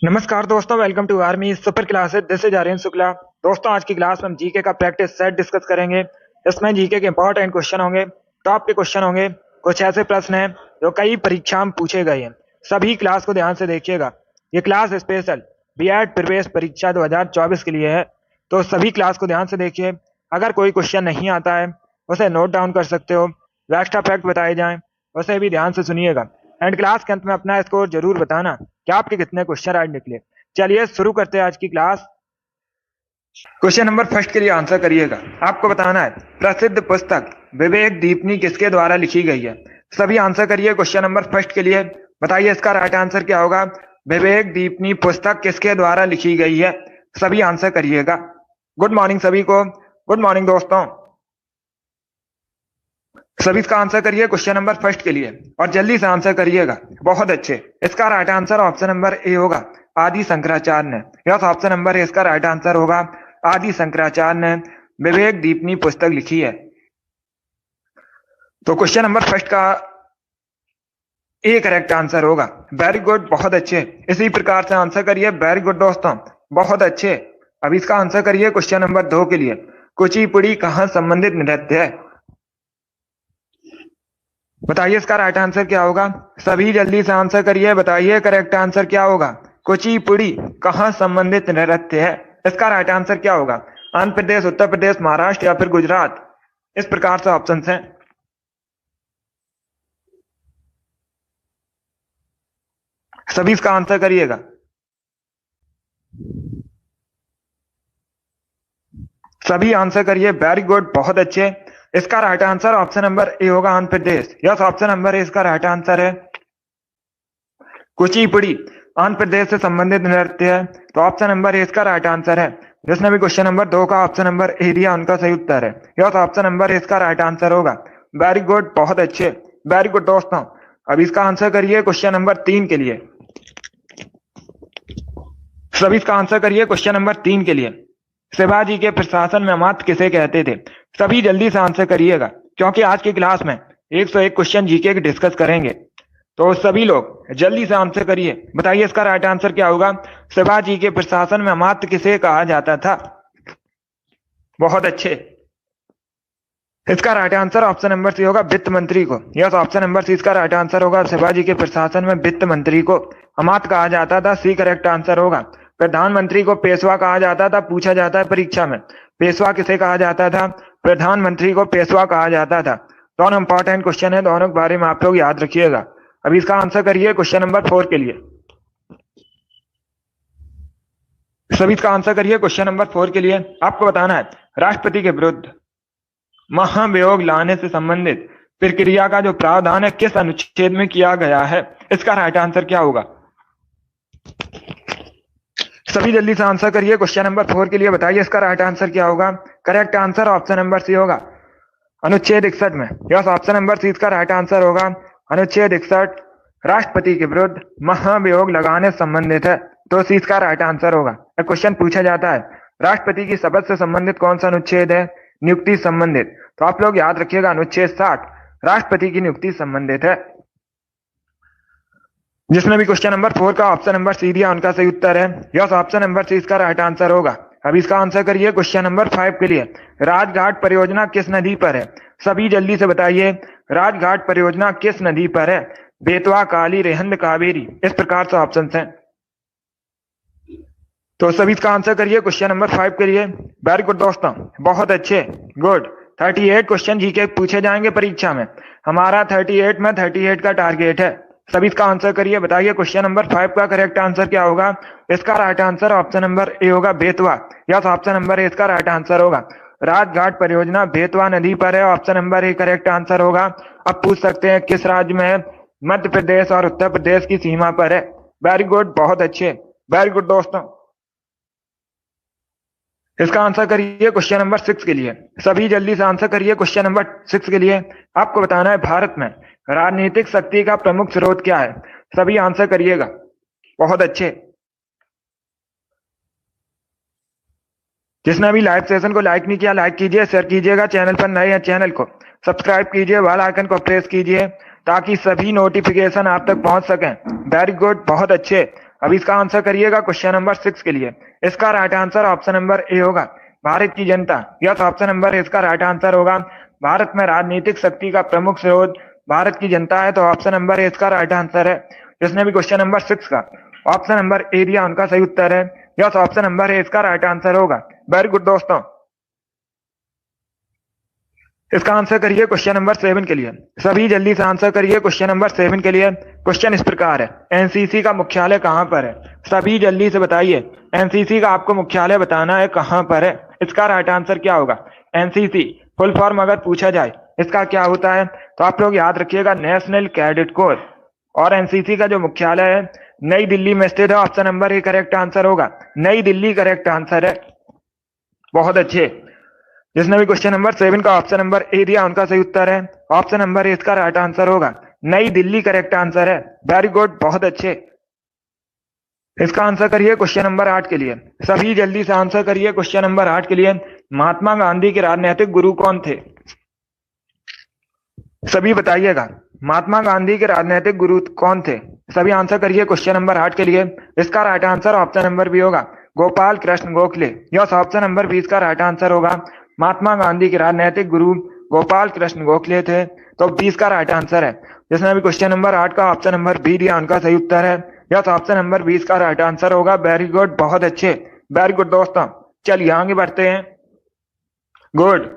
नमस्कार दोस्तों, welcome to army super classes. This is Aryan Shukla. दोस्तों, आज की क्लास में हम जीके का प्रैक्टिस सेट डिस्कस करेंगे। इसमें जीके के इंपॉर्टेंट क्वेश्चन होंगे, टॉप के क्वेश्चन होंगे। कुछ ऐसे प्रश्न हैं जो कई परीक्षा में पूछे गए हैं। सभी क्लास को ध्यान से देखिएगा। ये क्लास स्पेशल बीएड प्रवेश परीक्षा 2024 के लिए है, तो सभी क्लास को ध्यान से देखिए। अगर कोई क्वेश्चन नहीं आता है उसे नोट डाउन कर सकते हो। एक्स्ट्रा फैक्ट बताए जाएं उसे भी ध्यान से सुनिएगा। एंड क्लास के अंत में अपना स्कोर जरूर बताना कि आपके कितने क्वेश्चन आज निकले। चलिए शुरू करते हैं आज की क्लास। क्वेश्चन नंबर फर्स्ट के लिए आंसर करिएगा। आपको बताना है प्रसिद्ध पुस्तक विवेक दीपिनी किसके द्वारा लिखी गई है। सभी आंसर करिए क्वेश्चन नंबर फर्स्ट के लिए। बताइए इसका राइट आंसर क्या होगा। विवेक दीपिनी पुस्तक किसके द्वारा लिखी गई है। सभी आंसर करिएगा। गुड मॉर्निंग सभी को। गुड मॉर्निंग दोस्तों। सभी इसका आंसर करिए क्वेश्चन नंबर फर्स्ट के लिए और जल्दी से आंसर करिएगा। बहुत अच्छे। इसका right answer option number A होगा, आदि शंकराचार्य ने। यस, ऑप्शन नंबर ए इसका राइट आंसर होगा, आदि शंकराचार्य ने विवेक दीपिनी पुस्तक लिखी है। तो क्वेश्चन नंबर फर्स्ट का ए करेक्ट आंसर होगा। वेरी गुड, बहुत अच्छे। इसी प्रकार से आंसर करिए। वेरी गुड दोस्तों, बहुत अच्छे। अब इसका आंसर करिए क्वेश्चन नंबर 2 के लिए। कुचिपुड़ी कहाँ संबंधित नृत्य है। बताइए इसका राइट आंसर क्या होगा। सभी जल्दी से आंसर करिए। बताइए करेक्ट आंसर क्या होगा। कुचिपुड़ी कहाँ संबंधित नृत्य है। इसका राइट आंसर क्या होगा। आंध्र प्रदेश, उत्तर प्रदेश, महाराष्ट्र या फिर गुजरात। इस प्रकार से ऑप्शन हैं। सभी इसका आंसर करिएगा। सभी आंसर करिए। वेरी गुड, बहुत अच्छे। इसका right answer option number A होगा, Andhra Pradesh. Yes, option number A इसका राइट आंसर है। कुचिपुड़ी आंध्र प्रदेश से संबंधित नृत्य है, तो ऑप्शन नंबर ए इसका राइट आंसर है। जिसने भी क्वेश्चन नंबर 2 का ऑप्शन नंबर ए दिया उनका सही उत्तर है। यस, ऑप्शन नंबर ए इसका राइट आंसर होगा। वेरी गुड, बहुत अच्छे। वेरी गुड दोस्तों। अब इसका आंसर करिए क्वेश्चन नंबर 3 के लिए। सभी इसका आंसर करिए क्वेश्चन नंबर 3 के लिए। शिवाजी के प्रशासन में अमात्य किसे कहते थे। सभी जल्दी से आंसर करिएगा, क्योंकि आज की क्लास में 101 क्वेश्चन जीके के डिस्कस करेंगे। तो सभी लोग जल्दी से आंसर करिए। बताइए इसका राइट आंसर क्या होगा। शिवाजी के प्रशासन में अमात्य किसे कहा जाता था। बहुत अच्छे। इसका right answer option number C होगा, वित्त मंत्री को। यस, ऑप्शन नंबर सी इसका राइट आंसर होगा। शिवाजी के प्रशासन में वित्त मंत्री को अमात्य कहा जाता था। सी करेक्ट आंसर होगा। प्रधानमंत्री को पेशवा कहा जाता था। पूछा जाता है परीक्षा में, पेशवा किसे कहा जाता था। प्रधानमंत्री को पेशवा कहा जाता था। दोनों इंपॉर्टेंट क्वेश्चन है, दोनों के बारे में आप लोग याद रखिएगा। अभी इसका आंसर करिए क्वेश्चन नंबर 4 के लिए। सभी इसका आंसर करिए क्वेश्चन नंबर 4 के लिए। आपको बताना है राष्ट्रपति के विरुद्ध महाभियोग लाने से संबंधित प्रक्रिया का जो प्रावधान है किस अनुच्छेद में किया गया है। इसका राइट आंसर क्या होगा। सभी जल्दी से आंसर करिए क्वेश्चन नंबर 4 के लिए। बताइए इसका राइट आंसर क्या होगा। Correct answer option number C होगा, अनुच्छेद 61 में। यस, ऑप्शन नंबर सी इसका राइट आंसर होगा। अनुच्छेद 61 राष्ट्रपति के विरुद्ध महाभियोग लगाने से संबंधित है, तो सी इसका राइट आंसर होगा। क्वेश्चन पूछा जाता है राष्ट्रपति की शपथ से संबंधित कौन सा अनुच्छेद है। नियुक्ति संबंधित, तो आप लोग याद रखिएगा अनुच्छेद 60 राष्ट्रपति की नियुक्ति संबंधित है। जिसने भी क्वेश्चन नंबर 4 का ऑप्शन नंबर सी दिया उनका सही उत्तर है। यस, ऑप्शन नंबर सी इसका राइट आंसर होगा। अब इसका आंसर करिए क्वेश्चन नंबर 5 के लिए। राजघाट परियोजना किस नदी पर है। सभी जल्दी से बताइए राजघाट परियोजना किस नदी पर है। बेतवा, काली, रेहंद, कावेरी। इस प्रकार से ऑप्शन हैं। तो सभी इसका आंसर करिए क्वेश्चन नंबर 5 के लिए। वेरी गुड दोस्तों, बहुत अच्छे। गुड। 38 क्वेश्चन जीके पूछे जाएंगे परीक्षा में। हमारा 38 में 38 का टारगेट है। सभी इसका आंसर करिए। बताइए क्वेश्चन नंबर 5 का करेक्ट आंसर क्या होगा। इसका right answer option number A होगा, Betwa. Yes, option number A इसका राइट आंसर होगा। राजघाट परियोजना बेतवा नदी पर है। Option number A correct answer होगा। अब पूछ सकते हैं किस राज्य में है। मध्य प्रदेश और उत्तर प्रदेश की सीमा पर है। वेरी गुड, बहुत अच्छे। वेरी गुड दोस्तों। इसका आंसर करिए क्वेश्चन नंबर 6 के लिए। सभी जल्दी से आंसर करिए क्वेश्चन नंबर 6 के लिए। आपको बताना है भारत में राजनीतिक शक्ति का प्रमुख स्रोत क्या है। सभी आंसर करिएगा। बहुत अच्छे। जिसने अभी लाइव सेशन को लाइक नहीं किया, लाइक कीजिए, शेयर कीजिएगा। चैनल पर नए हैं चैनल को सब्सक्राइब कीजिए, बेल आइकन को प्रेस कीजिए ताकि सभी नोटिफिकेशन आप तक पहुंच सकें। वेरी गुड, बहुत अच्छे। अब इसका आंसर करिएगा क्वेश्चन नंबर 6 के लिए। इसका right answer option number A होगा, भारत की जनता। यस, ऑप्शन नंबर ए इसका राइट आंसर होगा। भारत में राजनीतिक शक्ति का प्रमुख स्रोत भारत की जनता है, तो ऑप्शन नंबर ए इसका राइट आंसर है। जिसने भी क्वेश्चन नंबर 6 का ऑप्शन नंबर ए दिया उनका सही उत्तर है। यस, ऑप्शन नंबर ए इसका राइट आंसर होगा। वेरी गुड दोस्तों। इसका आंसर करिए क्वेश्चन नंबर 7 के लिए। सभी जल्दी से आंसर करिए क्वेश्चन नंबर 7 के लिए। क्वेश्चन इस प्रकार है, एनसीसी का मुख्यालय कहां पर है? सभी जल्दी से बताइए, एनसीसी का आपको मुख्यालय बताना है, कहां पर है? इसका राइट आंसर क्या होगा? एनसीसी फुल फॉर्म अगर पूछा जाए इसका क्या होता है, तो आप लोग याद रखिएगा, नेशनल कैडेट कोर। और एनसीसी का जो मुख्यालय है नई दिल्ली में स्थित है। Option number A correct answer होगा, नई दिल्ली करेक्ट आंसर है। बहुत अच्छे। जिसने भी क्वेश्चन नंबर 7 का ऑप्शन नंबर ए दिया उनका सही उत्तर है। ऑप्शन नंबर ए इसका राइट आंसर होगा, नई दिल्ली करेक्ट आंसर है। वेरी गुड, बहुत अच्छे। इसका आंसर करिए क्वेश्चन नंबर 8 के लिए। सभी जल्दी से आंसर करिए क्वेश्चन नंबर 8 के लिए। महात्मा गांधी के राजनीतिक गुरु कौन थे? सभी बताइएगा, महात्मा गांधी के राजनीतिक गुरु कौन थे? सभी आंसर करिए क्वेश्चन नंबर 8 के लिए। इसका right answer option number B होगा, Gopal Krishna Gokhale. Yes, option number 20 का राइट आंसर होगा। महात्मा गांधी के राजनीतिक गुरु गोपाल कृष्ण गोखले थे, तो 20 का राइट आंसर है। जिसने भी क्वेश्चन नंबर 8 का ऑप्शन नंबर बी दिया उनका सही उत्तर है। यस, ऑप्शन नंबर 20 का राइट आंसर होगा। वेरी गुड, बहुत अच्छे। वेरी गुड दोस्तों, चलिए आगे बढ़ते हैं। गुड।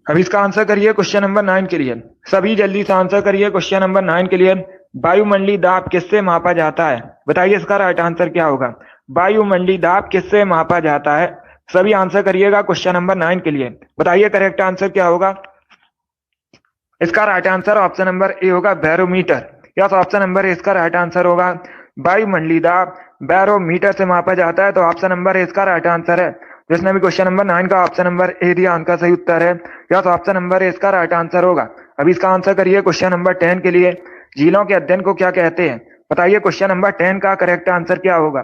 अब इसका आंसर करिए क्वेश्चन नंबर 9 के लिए। सभी जल्दी से आंसर करिए क्वेश्चन नंबर 9 के लिए। वायुमंडलीय दाब किससे मापा जाता है? बताइए इसका राइट आंसर क्या होगा? वायुमंडलीय दाब किससे मापा जाता है? सभी आंसर करिएगा क्वेश्चन नंबर 9 के लिए। बताइए करेक्ट आंसर क्या होगा? इसका right answer option number A होगा, barometer. Yes, option number A इसका राइट आंसर होगा। वायुमंडलीय दाब बैरोमीटर से मापा जाता है, तो ऑप्शन नंबर ए इसका राइट आंसर है। जिसने भी क्वेश्चन नंबर 9 का ऑप्शन नंबर ए दिया उनका सही उत्तर है। यस, ऑप्शन नंबर ए इसका राइट आंसर होगा। अभी इसका आंसर करिए क्वेश्चन नंबर 10 के लिए। झीलों के अध्ययन को क्या कहते हैं? बताइए क्वेश्चन नंबर 10 का करेक्ट आंसर क्या होगा?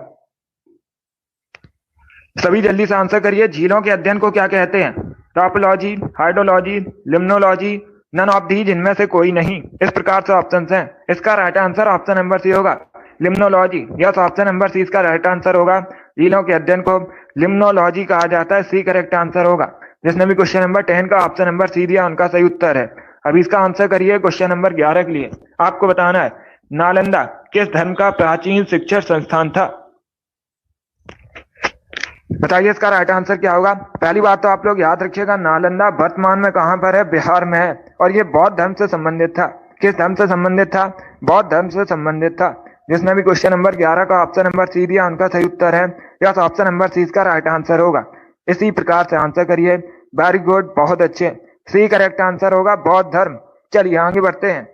सभी जल्दी से आंसर करिए, झीलों के अध्ययन को क्या कहते हैं? Topology, hydrology, limnology, none of the, जिनमें से कोई नहीं। इस प्रकार से ऑप्शंस हैं। इसका right answer option number C होगा, limnology. Yes, option number C इसका राइट आंसर होगा। झीलों के अध्ययन को लिम्नोलॉजी कहा जाता है, सी करेक्ट आंसर होगा। जिसने भी क्वेश्चन नंबर 10 का ऑप्शन नंबर सी दिया उनका सही उत्तर है। अभी इसका आंसर करिए क्वेश्चन नंबर 11 के लिए। आपको बताना है, नालंदा किस धर्म का प्राचीन शिक्षण संस्थान था? बताइए इसका राइट आंसर क्या होगा? पहली बात तो आप लोग याद रखिएगा, नालंदा वर्तमान में कहां पर है? बिहार में है। और ये बौद्ध धर्म से संबंधित था। किस धर्म से संबंधित था? बौद्ध धर्म से संबंधित था। जिसने भी क्वेश्चन नंबर 11 का ऑप्शन नंबर सी दिया उनका सही उत्तर है। यस, ऑप्शन नंबर सी इसका राइट आंसर होगा। इसी प्रकार से आंसर करिए। वेरी गुड, बहुत अच्छे। सी करेक्ट आंसर होगा, बौद्ध धर्म। चलिए आगे बढ़ते हैं।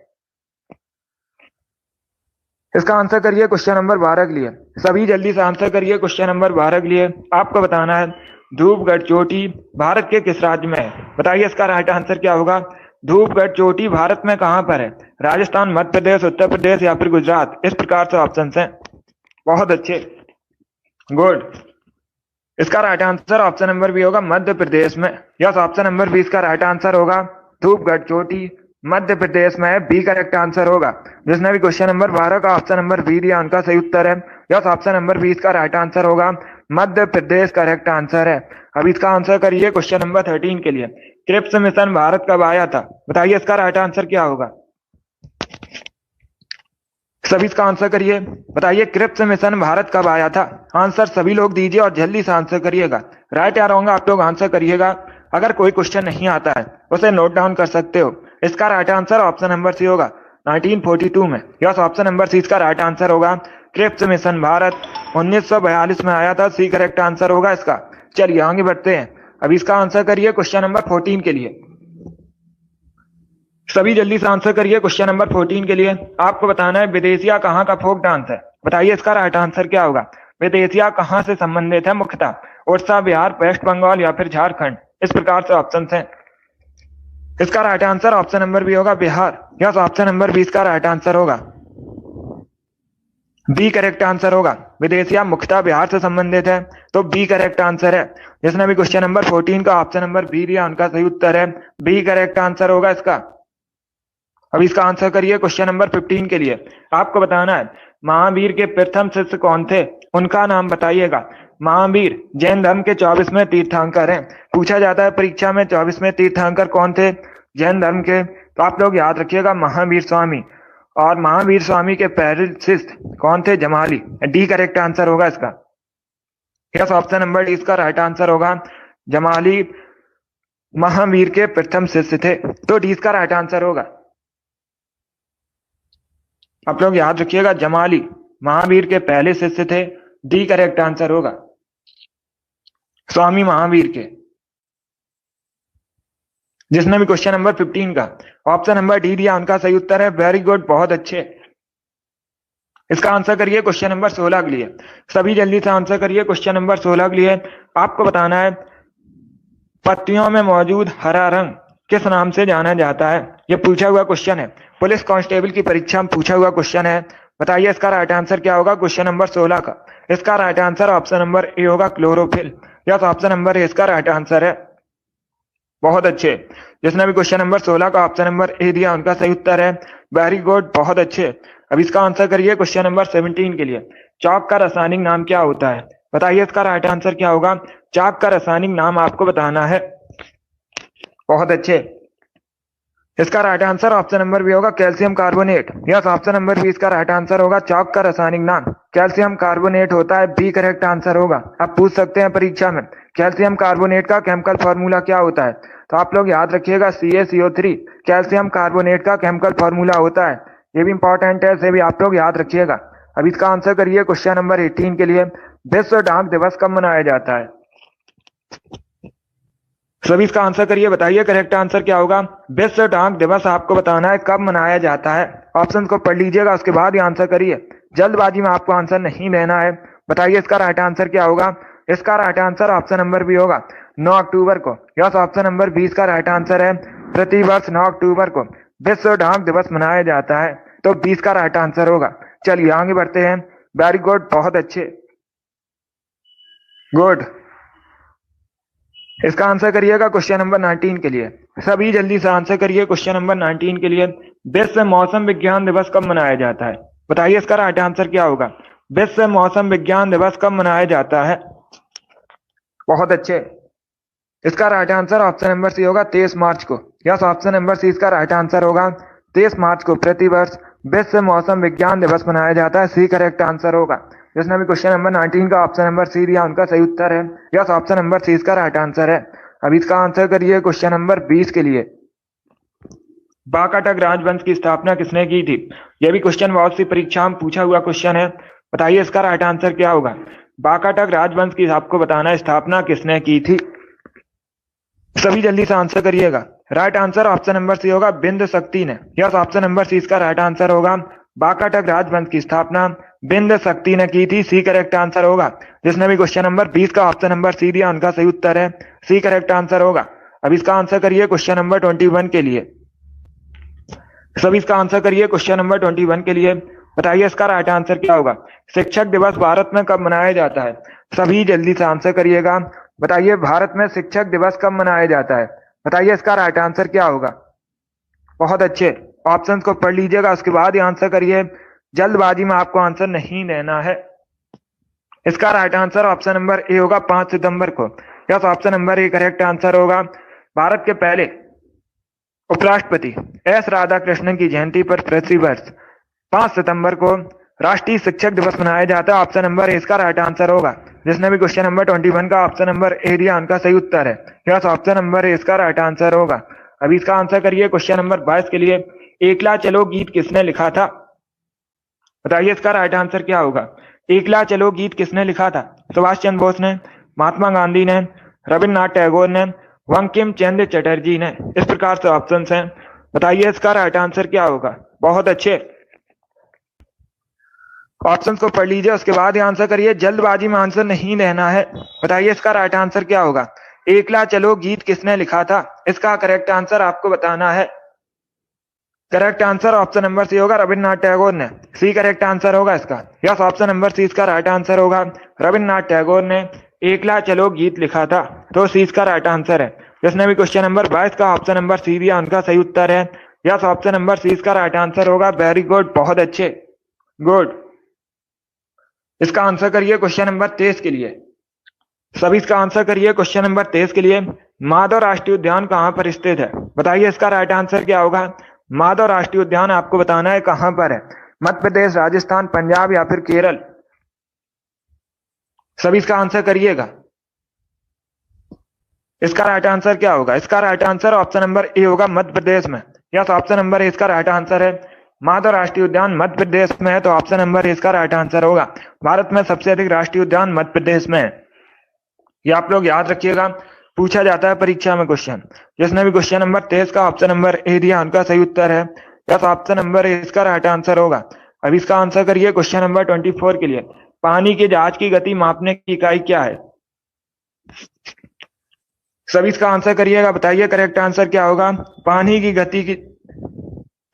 इसका आंसर करिए क्वेश्चन नंबर 12 के लिए। सभी जल्दी से आंसर करिए क्वेश्चन नंबर 12 के लिए। आपको बताना है, धूपगढ़ चोटी भारत के किस राज्य में है? बताइए इसका राइट आंसर क्या होगा? धूपगढ़ चोटी भारत में कहां पर है? राजस्थान, मध्य प्रदेश, उत्तर प्रदेश या फिर गुजरात? इस प्रकार से ऑप्शन हैं। बहुत अच्छे, गुड। इसका right answer option number B होगा, मध्य प्रदेश में। यस, ऑप्शन नंबर बी इसका राइट आंसर होगा। धूपगढ़ चोटी मध्य प्रदेश में है, बी करेक्ट आंसर होगा। जिसने भी क्वेश्चन नंबर 12 का ऑप्शन नंबर बी दिया उनका सही उत्तर है। यस, ऑप्शन नंबर 20 का राइट आंसर होगा, मध्य प्रदेश करेक्ट आंसर है। अब इसका आंसर करिए क्वेश्चन नंबर 13 के लिए। क्रिप्स मिशन भारत कब आया था? बताइए इसका राइट आंसर क्या होगा? सभी इसका आंसर करिए। बताइए क्रिप्स मिशन भारत कब आया था? आंसर सभी लोग दीजिए और जल्दी से आंसर करिएगा। राइट या रॉन्ग आप लोग आंसर करिएगा। अगर कोई क्वेश्चन नहीं आता है उसे नोट डाउन कर सकते हो। इसका right answer option number C होगा, 1942 में। यस, ऑप्शन नंबर सी इसका राइट आंसर होगा। क्रिप्स मिशन भारत 1942 में आया था, सी करेक्ट आंसर होगा इसका। चलिए आगे बढ़ते हैं। अब इसका आंसर करिए क्वेश्चन नंबर 14 के लिए। सभी जल्दी से आंसर करिए क्वेश्चन नंबर 14 के लिए। आपको बताना है, विदेशिया कहाँ का फोक डांस है? बताइए इसका राइट आंसर क्या होगा? विदेशिया कहाँ से संबंधित है मुख्यतः? उड़ीसा, बिहार, वेस्ट बंगाल या फिर झारखंड? इस प्रकार से ऑप्शन हैं। इसका right answer option number B होगा, बिहार। यस, ऑप्शन नंबर 20 का राइट आंसर होगा, बी करेक्ट आंसर होगा। विदेशिया मुख्यतः बिहार से संबंधित है, तो बी करेक्ट आंसर है। जिसने भी क्वेश्चन नंबर 14 का ऑप्शन नंबर बी दिया उनका सही उत्तर है, बी करेक्ट आंसर होगा इसका। अब इसका आंसर करिए क्वेश्चन नंबर 15 के लिए। आपको बताना है महावीर के प्रथम शिष्य कौन थे, उनका नाम बताइएगा। महावीर जैन धर्म के 24वें तीर्थंकर हैं। पूछा जाता है परीक्षा में 24वें तीर्थंकर कौन थे जैन धर्म के, तो आप लोग याद रखिएगा महावीर स्वामी। और महावीर स्वामी के पहले शिष्य कौन थे, जमाली। डी करेक्ट आंसर होगा इसका। यस, ऑप्शन नंबर डी इसका राइट आंसर होगा। जमाली महावीर के प्रथम शिष्य थे, तो डी इसका राइट आंसर होगा। आप लोग याद रखिएगा जमाली महावीर के पहले शिष्य थे, डी करेक्ट आंसर होगा, स्वामी महावीर के। जिसने भी क्वेश्चन नंबर 15 का ऑप्शन नंबर डी दिया उनका सही उत्तर है। वेरी गुड, बहुत अच्छे। इसका आंसर करिए क्वेश्चन नंबर 16 के लिए। सभी जल्दी से आंसर करिए क्वेश्चन नंबर 16 के लिए। आपको बताना है पत्तियों में मौजूद हरा रंग किस नाम से जाना जाता है। यह पूछा हुआ क्वेश्चन है, पुलिस कांस्टेबल की परीक्षा में पूछा हुआ क्वेश्चन है। बताइए इसका राइट आंसर क्या होगा क्वेश्चन नंबर 16 का। इसका right answer option number A होगा, chlorophyll. Yes, option number A इसका राइट आंसर है। बहुत अच्छे। जिसने भी क्वेश्चन नंबर 16 का ऑप्शन नंबर ए दिया उनका सही उत्तर है। वेरी गुड, बहुत अच्छे। अब इसका आंसर करिए क्वेश्चन नंबर 17 के लिए। चौक का रासायनिक नाम क्या होता है। बताइए इसका राइट आंसर क्या होगा। चौक का रासायनिक नाम आपको बताना है। बहुत अच्छे। इसका right answer option number B होगा, calcium carbonate. Yes, option number B इसका राइट आंसर होगा। चौक का रासायनिक नाम कैल्शियम कार्बोनेट होता है, बी करेक्ट आंसर होगा। आप पूछ सकते हैं परीक्षा में कैल्शियम कार्बोनेट का केमिकल फॉर्मूला क्या होता है, तो आप लोग याद रखिएगा CaCO3 कैल्शियम कार्बोनेट का केमिकल फॉर्मूला होता है। ये भी इंपॉर्टेंट है, इसे भी आप लोग याद रखिएगा। अब इसका आंसर करिए क्वेश्चन नंबर 18 के लिए। विश्व डाक दिवस कब मनाया जाता है। सभी इसका आंसर करिए, बताइए करेक्ट आंसर क्या होगा। विश्व डाक दिवस आपको बताना है कब मनाया जाता है। ऑप्शन को पढ़ लीजिएगा, उसके बाद ही आंसर करिए। जल्दबाजी में आपको आंसर नहीं देना है। बताइए इसका राइट आंसर क्या होगा। इसका right answer option number B होगा, 9 अक्टूबर को। यस, ऑप्शन नंबर 20 का राइट आंसर है। प्रतिवर्ष 9 अक्टूबर को विश्व डाक दिवस मनाया जाता है, तो 20 का राइट आंसर होगा। चलिए आगे बढ़ते हैं। वेरी गुड, बहुत अच्छे, गुड। इसका आंसर करिएगा क्वेश्चन नंबर 19 के लिए। सभी जल्दी से आंसर करिए क्वेश्चन नंबर 19 के लिए। विश्व मौसम विज्ञान दिवस कब मनाया जाता है। बताइए इसका राइट आंसर क्या होगा। विश्व मौसम विज्ञान दिवस कब मनाया जाता है। बहुत अच्छे। इसका right answer option number C होगा, 23 मार्च को। यस, ऑप्शन नंबर सी इसका राइट आंसर होगा। 23 मार्च को प्रतिवर्ष विश्व मौसम विज्ञान दिवस मनाया जाता है, सी करेक्ट आंसर होगा। जिसने भी क्वेश्चन नंबर 19 का ऑप्शन नंबर सी दिया उनका सही उत्तर है। यस, ऑप्शन नंबर सी इसका राइट आंसर है। अब इसका आंसर करिए क्वेश्चन नंबर 20 के लिए। बाकाटक राजवंश की स्थापना किसने की थी। यह भी क्वेश्चन बहुत सी परीक्षा में पूछा हुआ क्वेश्चन है। बताइए इसका राइट आंसर क्या होगा। बाकाटक राजवंश की आपको बताना है स्थापना किसने की थी। सभी जल्दी से आंसर करिएगा। Right answer option number C होगा, बिंद शक्ति ने। यस, ऑप्शन नंबर सी इसका राइट आंसर होगा। बाकाटक राजवंश की स्थापना बिंद शक्ति ने की थी, सी करेक्ट आंसर होगा। जिसने भी क्वेश्चन नंबर 20 का ऑप्शन नंबर सी दिया उनका सही उत्तर है, सी करेक्ट आंसर होगा। अब इसका आंसर करिए क्वेश्चन नंबर 21 के लिए। सभी इसका आंसर करिए क्वेश्चन नंबर 21 के लिए। बताइए इसका राइट आंसर क्या होगा। शिक्षक दिवस भारत में कब मनाया जाता है। सभी जल्दी से आंसर करिएगा। बताइए भारत में शिक्षक दिवस कब मनाया जाता है। बताइए इसका राइट आंसर क्या होगा। बहुत अच्छे। ऑप्शन को पढ़ लीजिएगा, उसके बाद ही आंसर करिए। जल्दबाजी में आपको आंसर नहीं देना है। इसका right answer option number A होगा, 5 सितंबर को। Yes, option number A correct answer होगा। भारत के पहले उपराष्ट्रपति एस राधाकृष्णन की जयंती पर प्रतिवर्ष 5 सितंबर को राष्ट्रीय शिक्षक दिवस मनाया जाता है। ऑप्शन नंबर ए इसका राइट आंसर होगा। जिसने भी क्वेश्चन नंबर 21 का ऑप्शन नंबर ए दिया उनका सही उत्तर है। यस, ऑप्शन नंबर ए इसका राइट आंसर होगा। अभी इसका आंसर करिए क्वेश्चन नंबर 22 के लिए। एकला चलो गीत किसने लिखा था। बताइए इसका राइट आंसर क्या होगा। एकला चलो गीत किसने लिखा था। सुभाष चंद्र बोस ने, महात्मा गांधी ने, रविन्द्रनाथ टैगोर ने, बंकिम चंद्र चटर्जी ने। इस प्रकार से ऑप्शंस हैं। बताइए इसका राइट आंसर क्या होगा। बहुत अच्छे। ऑप्शंस को पढ़ लीजिए, उसके बाद ही आंसर करिए। जल्दबाजी में आंसर नहीं देना है। बताइए इसका राइट आंसर क्या होगा। एकला चलो गीत किसने लिखा था। इसका करेक्ट आंसर आपको बताना है। Correct answer option number C होगा, रविन्द्रनाथ टैगोर ने, सी करेक्ट आंसर होगा इसका। यस, ऑप्शन नंबर सी इसका राइट आंसर होगा। रविन्द्रनाथ टैगोर ने एकला चलो गीत लिखा था, तो सी इसका राइट आंसर है। जिसने भी क्वेश्चन नंबर 22 का ऑप्शन नंबर सी दिया उनका सही उत्तर है, यस, ऑप्शन नंबर सी इसका राइट आंसर होगा। वेरी गुड, बहुत अच्छे, गुड। इसका आंसर करिए क्वेश्चन नंबर 23 के लिए। सभी इसका आंसर करिए क्वेश्चन नंबर 23 के लिए। माधव राष्ट्रीय उद्यान कहाँ पर स्थित है? बताइए इसका राइट आंसर क्या होगा। माधव राष्ट्रीय उद्यान आपको बताना है कहां पर है। मध्य प्रदेश, राजस्थान, पंजाब या फिर केरल? सभी इसका आंसर करिएगा। इसका राइट आंसर क्या होगा? इसका right answer option number A होगा, मध्य प्रदेश में। यस, ऑप्शन नंबर ए इसका राइट आंसर है। माधव राष्ट्रीय उद्यान मध्य प्रदेश में है, तो ऑप्शन नंबर ए इसका राइट आंसर होगा। भारत में सबसे अधिक राष्ट्रीय उद्यान मध्य प्रदेश में है, ये आप लोग याद रखिएगा, पूछा जाता है परीक्षा में क्वेश्चन। जिसने भी क्वेश्चन नंबर 23 का ऑप्शन नंबर ए दिया उनका सही उत्तर है। यस, ऑप्शन नंबर ए इसका राइट आंसर होगा। अब इसका आंसर करिए क्वेश्चन नंबर 24 के लिए। पानी के जहाज की गति मापने की इकाई क्या है? सभी इसका आंसर करिएगा, बताइए करेक्ट आंसर क्या होगा।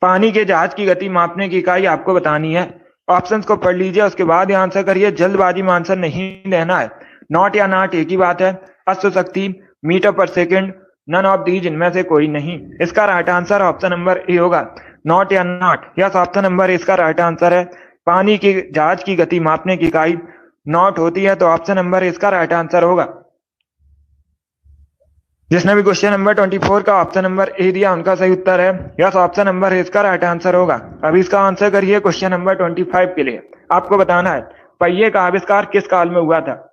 पानी के जहाज की गति मापने की इकाई आपको बतानी है। ऑप्शंस को पढ़ लीजिए, उसके बाद ये आंसर करिए। जल्दबाजी में आंसर नहीं देना है। नॉट या नाट एक ही बात है। अश्व शक्ति, मीटर पर सेकंड, नन ऑफ दीज, इनमें से कोई नहीं। इसका right answer option number A होगा, नॉट या नाट। यस, ऑप्शन नंबर ए इसका राइट आंसर है। पानी के जहाज की गति मापने की इकाई नॉट होती है, तो ऑप्शन नंबर ए इसका राइट आंसर होगा। जिसने भी क्वेश्चन नंबर 24 का ऑप्शन नंबर ए दिया उनका सही उत्तर है। यस, ऑप्शन नंबर ए इसका राइट आंसर होगा। अभी इसका आंसर करिए क्वेश्चन नंबर 25 के लिए। आपको बताना है पहिए का आविष्कार किस काल में हुआ था।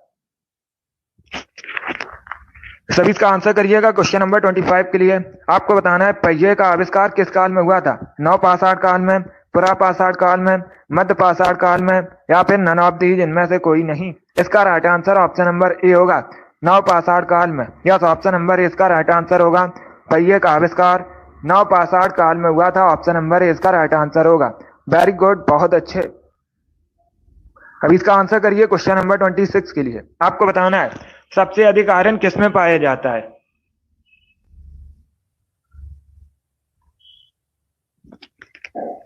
सभी इसका आंसर करिएगा क्वेश्चन नंबर 25 के लिए। आपको बताना है पहिए का आविष्कार किस काल में हुआ था। नवपाषाण काल में, पुरापाषाण काल में, मध्य पाषाण काल में या फिर नन ऑफ दीज, इनमें से कोई नहीं। इसका right answer option number A होगा, नवपाषाण काल में। यस, ऑप्शन नंबर ए इसका राइट आंसर होगा। पहिए का आविष्कार नवपाषाण काल में हुआ था, ऑप्शन नंबर ए इसका राइट आंसर होगा। वेरी गुड, बहुत अच्छे। अब इसका आंसर करिए क्वेश्चन नंबर 26 के लिए। आपको बताना है सबसे अधिक आयरन किसमें पाया जाता है।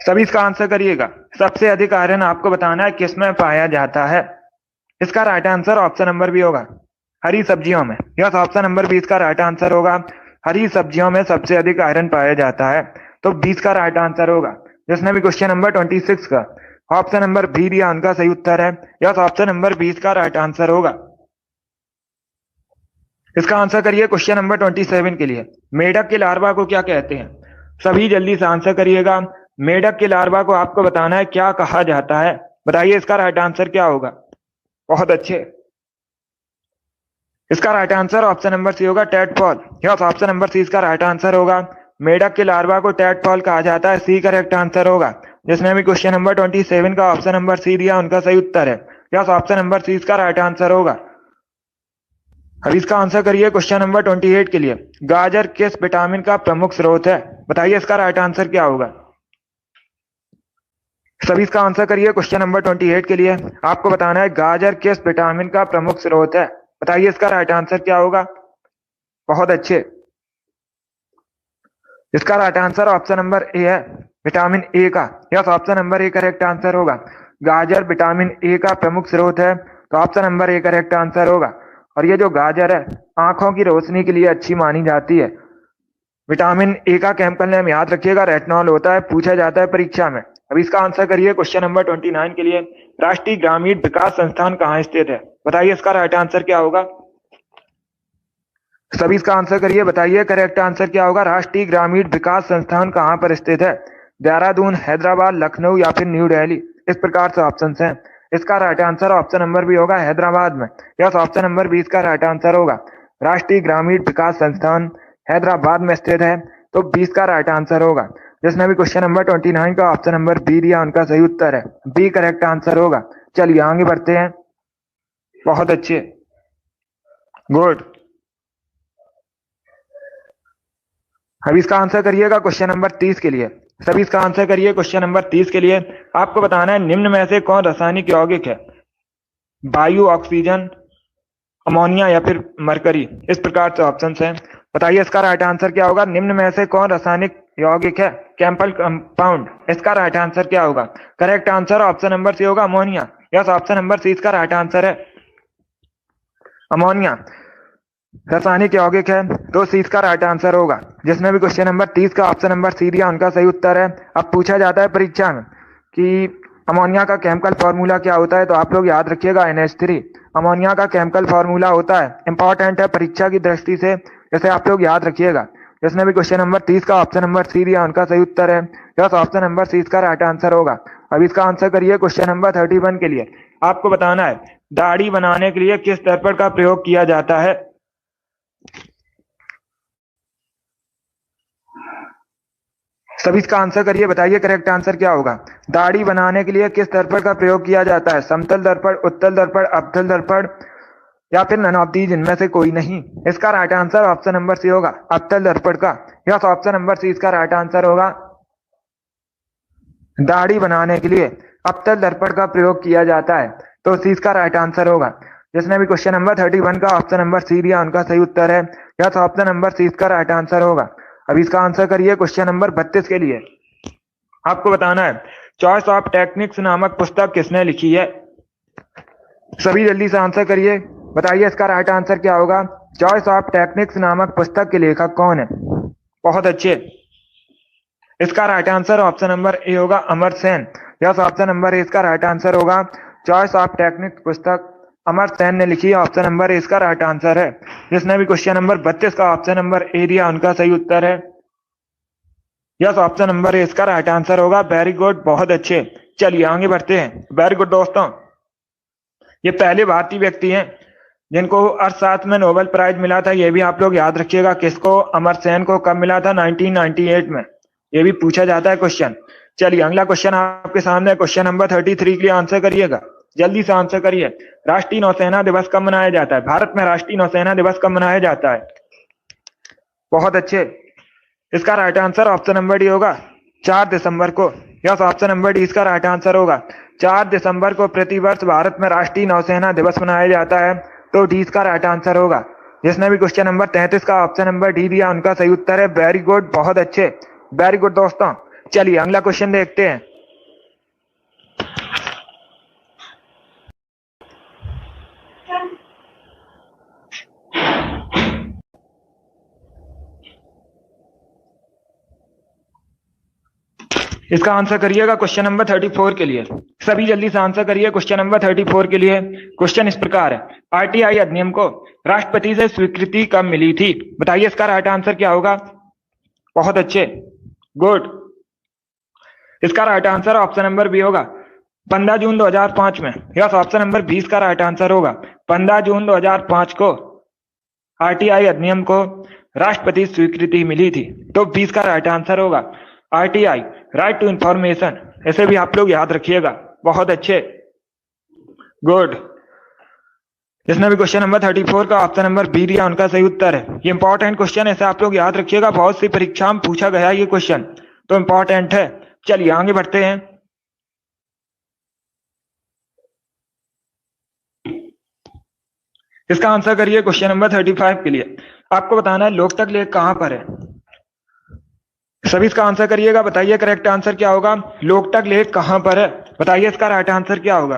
सभी इसका आंसर करिएगा। सबसे अधिक आयरन आपको बताना है किसमें पाया जाता है। इसका right answer option number B होगा, हरी सब्जियों में। यस, ऑप्शन नंबर 20 का राइट आंसर होगा। हरी सब्जियों में सबसे अधिक आयरन पाया जाता है, तो 20 का राइट आंसर होगा। जिसने भी क्वेश्चन नंबर 26 का ऑप्शन नंबर बी दिया उनका सही उत्तर है। यस, ऑप्शन नंबर 20 का राइट आंसर होगा। इसका आंसर करिए क्वेश्चन नंबर 27 के लिए। मेढक के लार्वा को क्या कहते हैं? सभी जल्दी से आंसर करिएगा। मेढक के लार्वा को आपको बताना है क्या कहा जाता है। बताइए इसका राइट आंसर क्या होगा। बहुत अच्छे। इसका right answer option number C होगा, tadpole. Yes, option number C इसका राइट आंसर होगा। मेढक के लार्वा को टैडपॉल कहा जाता है, सी करेक्ट आंसर होगा। जिसने भी क्वेश्चन नंबर 27 का ऑप्शन नंबर सी दिया उनका सही उत्तर है। यस, ऑप्शन नंबर सी इसका राइट आंसर होगा। अब इसका आंसर करिए क्वेश्चन नंबर 28 के लिए। गाजर किस विटामिन का प्रमुख स्रोत है? बताइए इसका राइट आंसर क्या होगा। सभी इसका आंसर करिए क्वेश्चन नंबर 28 के लिए। आपको बताना है गाजर किस विटामिन का प्रमुख स्रोत है। बताइए इसका राइट आंसर क्या होगा। बहुत अच्छे। इसका राइट आंसर ऑप्शन नंबर ए है, विटामिन ए का। Yes, option number A correct answer होगा। गाजर विटामिन ए का प्रमुख स्रोत है, तो option number A correct answer होगा। और ये जो गाजर है आंखों की रोशनी के लिए अच्छी मानी जाती है। विटामिन ए का केमिकल नेम याद रखिएगा, रेटिनॉल होता है, पूछा जाता है परीक्षा में। अब इसका आंसर करिए क्वेश्चन नंबर 29 के लिए। राष्ट्रीय ग्रामीण विकास संस्थान कहाँ स्थित है? बताइए इसका राइट आंसर क्या होगा। सभी इसका आंसर करिए, बताइए करेक्ट आंसर क्या होगा। राष्ट्रीय ग्रामीण विकास संस्थान कहाँ पर स्थित है? देहरादून, हैदराबाद, लखनऊ या फिर न्यू दिल्ली, इस प्रकार से ऑप्शन हैं। इसका right answer option number B होगा, हैदराबाद में। यस, ऑप्शन नंबर 20 का राइट आंसर होगा। राष्ट्रीय ग्रामीण विकास संस्थान हैदराबाद में स्थित है, तो 20 का राइट आंसर होगा। जिसने भी क्वेश्चन नंबर 29 का ऑप्शन नंबर बी दिया उनका सही उत्तर है, बी करेक्ट आंसर होगा। चलिए आगे बढ़ते हैं। बहुत अच्छे, गुड। अब इसका आंसर करिएगा क्वेश्चन नंबर 30 के लिए। सभी इसका आंसर करिए क्वेश्चन नंबर 30 के लिए। आपको बताना है निम्न में से कौन रासायनिक यौगिक है? वायु, ऑक्सीजन, अमोनिया या फिर मरकरी, इस प्रकार से ऑप्शन हैं। बताइए इसका राइट आंसर क्या होगा। निम्न में से कौन रासायनिक यौगिक है? केमिकल कंपाउंड, इसका राइट आंसर क्या होगा। Correct answer option number C होगा, ammonia. Yes, option number C इसका राइट आंसर है, अमोनिया। रासायनिक यौगिक है, तो सी इसका राइट आंसर होगा। जिसमें भी क्वेश्चन नंबर 30 का ऑप्शन नंबर सी दिया उनका सही उत्तर है। अब पूछा जाता है परीक्षा में कि अमोनिया का केमिकल फॉर्मूला क्या होता है, तो आप लोग याद रखिएगा NH3 अमोनिया का केमिकल फॉर्मूला होता है। इंपॉर्टेंट है परीक्षा की दृष्टि से, जैसे आप लोग याद रखिएगा। जिसमें भी क्वेश्चन नंबर 30 का ऑप्शन नंबर सी दिया उनका सही उत्तर है। यस, ऑप्शन नंबर सी इसका राइट आंसर होगा। अब इसका आंसर करिए क्वेश्चन नंबर 31 के लिए। आपको बताना है दाढ़ी बनाने के लिए किस दर्पण का प्रयोग किया जाता है। सभी इसका आंसर करिए, बताइए करेक्ट आंसर क्या होगा। दाढ़ी बनाने के लिए किस दर्पण का प्रयोग किया जाता है। समतल दर्पण, उत्तल दर्पण, अवतल दर्पण या फिर नन ऑफ दीज, इनमें से कोई नहीं। इसका right answer option number C होगा, अवतल दर्पण का। यस, ऑप्शन नंबर सी इसका राइट आंसर होगा। दाढ़ी बनाने के लिए अवतल दर्पण का प्रयोग किया जाता है, तो सी इसका राइट आंसर होगा। जिसने भी क्वेश्चन नंबर 31 का ऑप्शन नंबर सी दिया उनका सही उत्तर है। यस, ऑप्शन नंबर सी इसका राइट आंसर होगा। अब इसका आंसर करिए क्वेश्चन नंबर 32 के लिए। आपको बताना है चॉइस ऑफ टेक्निक्स नामक पुस्तक किसने लिखी है। सभी जल्दी से आंसर करिए, बताइए इसका राइट आंसर क्या होगा। चॉइस ऑफ टेक्निक्स नामक पुस्तक के लेखक कौन है। बहुत अच्छे, इसका right answer option number A होगा, Amartya Sen. Yes, option number A इसका राइट आंसर होगा। चॉइस ऑफ टेक्निक्स पुस्तक अमर्त्य सेन ने लिखी है, ऑप्शन नंबर ए इसका राइट आंसर है। जिसने भी क्वेश्चन नंबर 32 का ऑप्शन नंबर ए दिया उनका सही उत्तर है। यस, ऑप्शन नंबर ए इसका राइट आंसर होगा। वेरी गुड, बहुत अच्छे। चलिए आगे बढ़ते हैं। वेरी गुड दोस्तों, ये पहले भारतीय व्यक्ति हैं जिनको अर्थशास्त्र में नोबेल प्राइज मिला था। ये भी आप लोग याद रखिएगा, किसको, अमर्त्य सेन को। कब मिला था, 1998 में। ये भी पूछा जाता है क्वेश्चन। चलिए अगला क्वेश्चन आपके सामने, क्वेश्चन नंबर 33 के लिए आंसर करिएगा, जल्दी से आंसर करिए। राष्ट्रीय नौसेना दिवस कब मनाया जाता है। भारत में राष्ट्रीय नौसेना दिवस कब मनाया जाता है। बहुत अच्छे, इसका right answer option number D होगा, 4 दिसंबर को। यस, ऑप्शन नंबर डी इसका राइट आंसर होगा। 4 दिसंबर को प्रतिवर्ष भारत में राष्ट्रीय नौसेना दिवस मनाया जाता है, तो डी इसका राइट आंसर होगा। जिसने भी क्वेश्चन नंबर 33 का ऑप्शन नंबर डी दिया उनका सही उत्तर है। वेरी गुड, बहुत अच्छे, वेरी गुड दोस्तों। चलिए अगला क्वेश्चन देखते हैं। इसका आंसर करिएगा क्वेश्चन नंबर 34 के लिए। सभी जल्दी से आंसर करिए क्वेश्चन नंबर 34 के लिए। क्वेश्चन इस प्रकार है, RTI अधिनियम को राष्ट्रपति से स्वीकृति कब मिली थी। बताइए इसका राइट आंसर क्या होगा। बहुत अच्छे, गुड, इसका right answer option number B होगा, 15 जून 2005 में। यस, ऑप्शन नंबर 20 का राइट आंसर होगा। 15 जून 2005 को RTI अधिनियम को राष्ट्रपति स्वीकृति मिली थी, तो 20 का राइट आंसर होगा। RTI, राइट टू इंफॉर्मेशन, ऐसे भी आप लोग याद रखिएगा। बहुत अच्छे, गुड। जिसने भी क्वेश्चन नंबर 34 का ऑप्शन नंबर बी दिया उनका सही उत्तर है। ये इंपॉर्टेंट क्वेश्चन, ऐसे आप लोग याद रखिएगा, बहुत सी परीक्षा में पूछा गया ये क्वेश्चन, तो इंपॉर्टेंट है। चलिए आगे बढ़ते हैं। इसका आंसर करिए क्वेश्चन नंबर 35 के लिए। आपको बताना है लोकतक लेक कहां पर है। सभी इसका आंसर करिएगा, बताइए करेक्ट आंसर क्या होगा। लोकतक लेक कहां पर है, बताइए इसका राइट आंसर क्या होगा।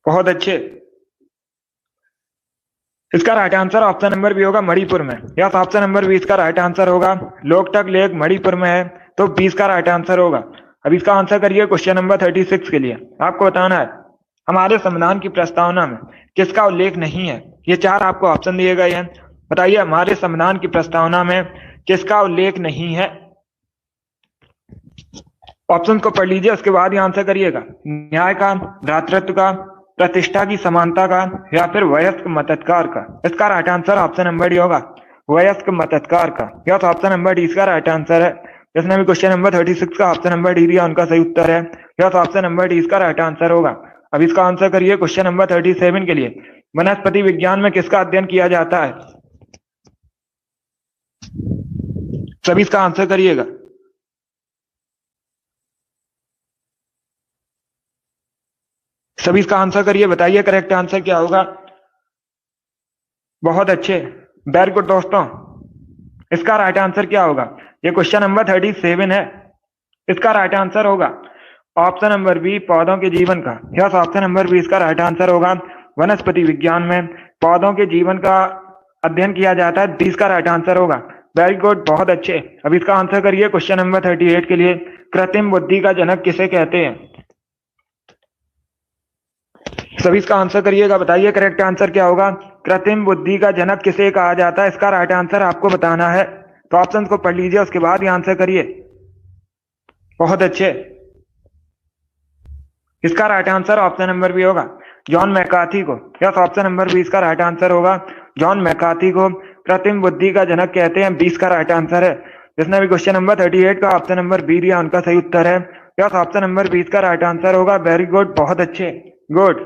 बहुत अच्छे, इसका right answer option number B होगा, मणिपुर में। यस, ऑप्शन नंबर बी इसका राइट आंसर होगा। लोकतक लेक मणिपुर में है, तो 20 का राइट आंसर होगा। अब इसका आंसर करिए क्वेश्चन नंबर 36 के लिए। आपको बताना है हमारे संविधान की प्रस्तावना में किसका उल्लेख नहीं है। ये 4 आपको ऑप्शन दिए गए हैं, बताइए हमारे संविधान की प्रस्तावना में किसका उल्लेख नहीं है। ऑप्शन को पढ़ लीजिए, उसके बाद ही आंसर करिएगा। न्याय का, भ्रातृत्व का, प्रतिष्ठा की समानता का, या फिर वयस्क मताधिकार का। इसका right answer option number D होगा, वयस्क मताधिकार का। यस, ऑप्शन नंबर डी इसका राइट आंसर है। जिसने भी क्वेश्चन नंबर 36 का ऑप्शन नंबर डी दिया उनका सही उत्तर है। यस, ऑप्शन नंबर डी इसका राइट आंसर होगा। अब इसका आंसर करिए क्वेश्चन नंबर 37 के लिए। वनस्पति विज्ञान में किसका अध्ययन किया जाता है। सभी इसका आंसर करिएगा। सभी इसका आंसर करिए, बताइए करेक्ट आंसर क्या होगा। बहुत अच्छे, वेरी गुड दोस्तों। इसका राइट आंसर क्या होगा। ये क्वेश्चन नंबर 37 है, इसका राइट आंसर होगा ऑप्शन नंबर बी, पौधों के जीवन का। यस, ऑप्शन नंबर बी इसका राइट आंसर होगा। वनस्पति विज्ञान में पौधों के जीवन का अध्ययन किया जाता है। 20 का राइट आंसर होगा। वेरी गुड, बहुत अच्छे। अब इसका आंसर करिए क्वेश्चन नंबर 38 के लिए। कृत्रिम बुद्धि का जनक किसे कहते हैं? सभी इसका आंसर करिएगा, बताइए करेक्ट आंसर क्या होगा। कृत्रिम बुद्धि का जनक किसे कहा जाता है, इसका राइट आंसर आपको बताना है। तो ऑप्शन को पढ़ लीजिए, उसके बाद ये आंसर करिए। बहुत अच्छे। इसका right answer option number B होगा, जॉन मैकार्थी को। यस, ऑप्शन नंबर 20 का राइट आंसर होगा। जॉन मैकार्थी को कृत्रिम बुद्धि का जनक कहते हैं। 20 का राइट आंसर है। जिसने भी क्वेश्चन नंबर 38 का ऑप्शन नंबर बी दिया, उनका सही उत्तर है। यस, ऑप्शन नंबर 20 का राइट आंसर होगा। वेरी गुड, बहुत अच्छे, गुड।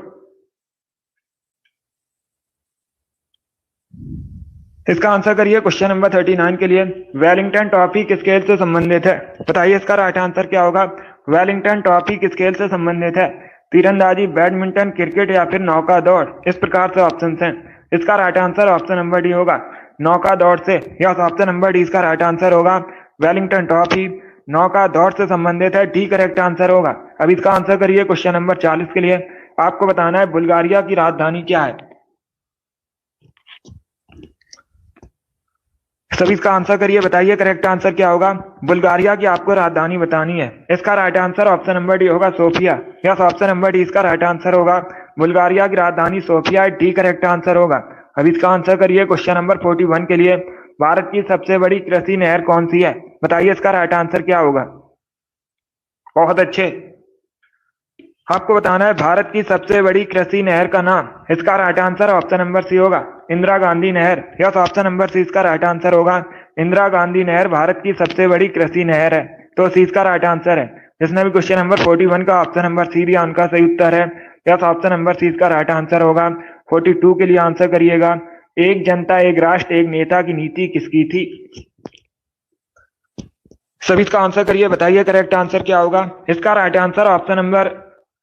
इसका आंसर करिए क्वेश्चन नंबर 39 के लिए। वेलिंगटन ट्रॉफी किस खेल से संबंधित है, बताइए इसका राइट आंसर क्या होगा। वेलिंगटन ट्रॉफी किस खेल से संबंधित है? तीरंदाजी, बैडमिंटन, क्रिकेट या फिर नौका दौड़? इस प्रकार से ऑप्शन हैं। इसका right answer option number D होगा, नौका दौड़ से। यस, ऑप्शन नंबर डी इसका राइट आंसर होगा। वेलिंगटन ट्रॉफी नौका दौड़ से संबंधित है। डी करेक्ट आंसर होगा। अब इसका आंसर करिए क्वेश्चन नंबर 40 के लिए। आपको बताना है बुल्गारिया की राजधानी क्या है। सभी इसका आंसर करिए, बताइए करेक्ट आंसर क्या होगा। बुल्गारिया की आपको राजधानी बतानी है। इसका right answer option number D होगा, Sofia. Yes, option number D इसका राइट आंसर होगा। बुल्गारिया की राजधानी सोफिया है। डी करेक्ट आंसर होगा। अब इसका आंसर करिए क्वेश्चन नंबर 41 के लिए। भारत की सबसे बड़ी कृषि नहर कौन सी है, बताइए इसका राइट आंसर क्या होगा। बहुत अच्छे। आपको बताना है भारत की सबसे बड़ी कृषि नहर का नाम। इसका right answer option number C होगा, इंदिरा गांधी नहर। यस, ऑप्शन नंबर सी इसका राइट आंसर होगा। इंदिरा गांधी नहर भारत की सबसे बड़ी कृषि नहर है। तो सी इसका राइट आंसर है। जिसने भी क्वेश्चन नंबर 41 का ऑप्शन नंबर सी दिया, उनका सही उत्तर है। यस, ऑप्शन नंबर सी इसका राइट आंसर होगा। 42 के लिए आंसर करिएगा। एक जनता एक राष्ट्र एक नेता की नीति किसकी थी? सभी इसका आंसर करिए, बताइए करेक्ट आंसर क्या होगा। इसका right answer option number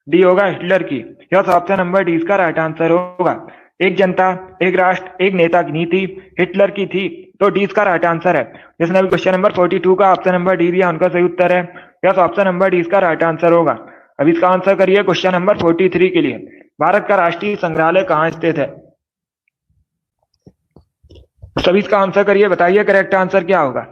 D होगा, हिटलर की। यस, ऑप्शन नंबर डी इसका राइट आंसर होगा। एक जनता एक राष्ट्र एक नेता की नीति हिटलर की थी। तो डी इसका राइट आंसर है। जिसने भी क्वेश्चन नंबर 42 का ऑप्शन नंबर डी दिया, उनका सही उत्तर है। यस, ऑप्शन नंबर डी इसका राइट आंसर होगा। अब इसका आंसर करिए क्वेश्चन नंबर 43 के लिए। भारत का राष्ट्रीय संग्रहालय कहाँ स्थित है? सभी इसका आंसर करिए, बताइए करेक्ट आंसर क्या होगा।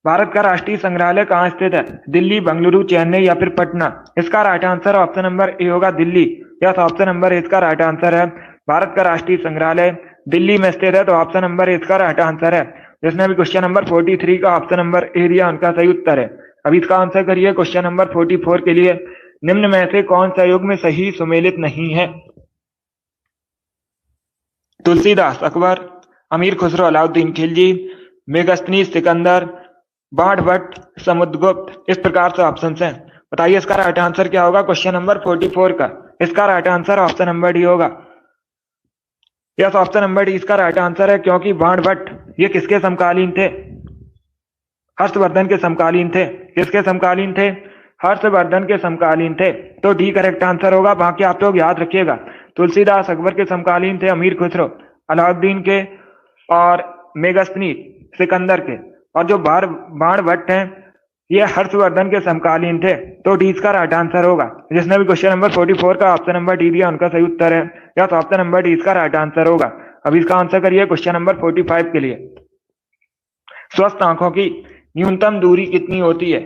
भारत का राष्ट्रीय संग्रहालय कहाँ स्थित है? दिल्ली, बेंगलुरु, चेन्नई या फिर पटना? इसका right answer option number A होगा, Delhi. Yes, option number A इसका राइट आंसर है। भारत का राष्ट्रीय संग्रहालय दिल्ली में स्थित है। तो ऑप्शन नंबर ए इसका राइट आंसर है। जिसने भी क्वेश्चन नंबर 43 का ऑप्शन नंबर ए दिया, उनका सही उत्तर है। अब इसका आंसर करिए क्वेश्चन नंबर 44 के लिए। निम्न में से कौन सा युग में सही सुमेलित नहीं है? तुलसीदास, अकबर, अमीर खुसरो, अलाउद्दीन खिलजी, मेगस्थनीज, सिकंदर, बाणभट्ट, समुद्रगुप्त? इस प्रकार से ऑप्शन हैं। बताइए इसका राइट आंसर क्या होगा क्वेश्चन नंबर 44 का। इसका right answer option number D होगा। यस, ऑप्शन नंबर डी इसका राइट आंसर है। क्योंकि बाणभट्ट ये किसके समकालीन थे? हर्षवर्धन के समकालीन थे। किसके समकालीन थे? हर्षवर्धन के समकालीन थे। तो डी करेक्ट आंसर होगा। बाकी आप लोग याद रखिएगा, तुलसीदास अकबर के समकालीन थे, अमीर खुसरो अलाउद्दीन के, और मेगस्थनी सिकंदर के, और जो बाणभट्ट हैं ये हर्षवर्धन के समकालीन थे। तो डी इसका राइट आंसर होगा। जिसने भी क्वेश्चन नंबर 44 का ऑप्शन नंबर डी दिया, उनका सही उत्तर है। या तो ऑप्शन नंबर डी इसका राइट आंसर होगा। अब इसका आंसर करिए क्वेश्चन नंबर 45 के लिए। स्वस्थ आंखों की न्यूनतम दूरी कितनी होती है?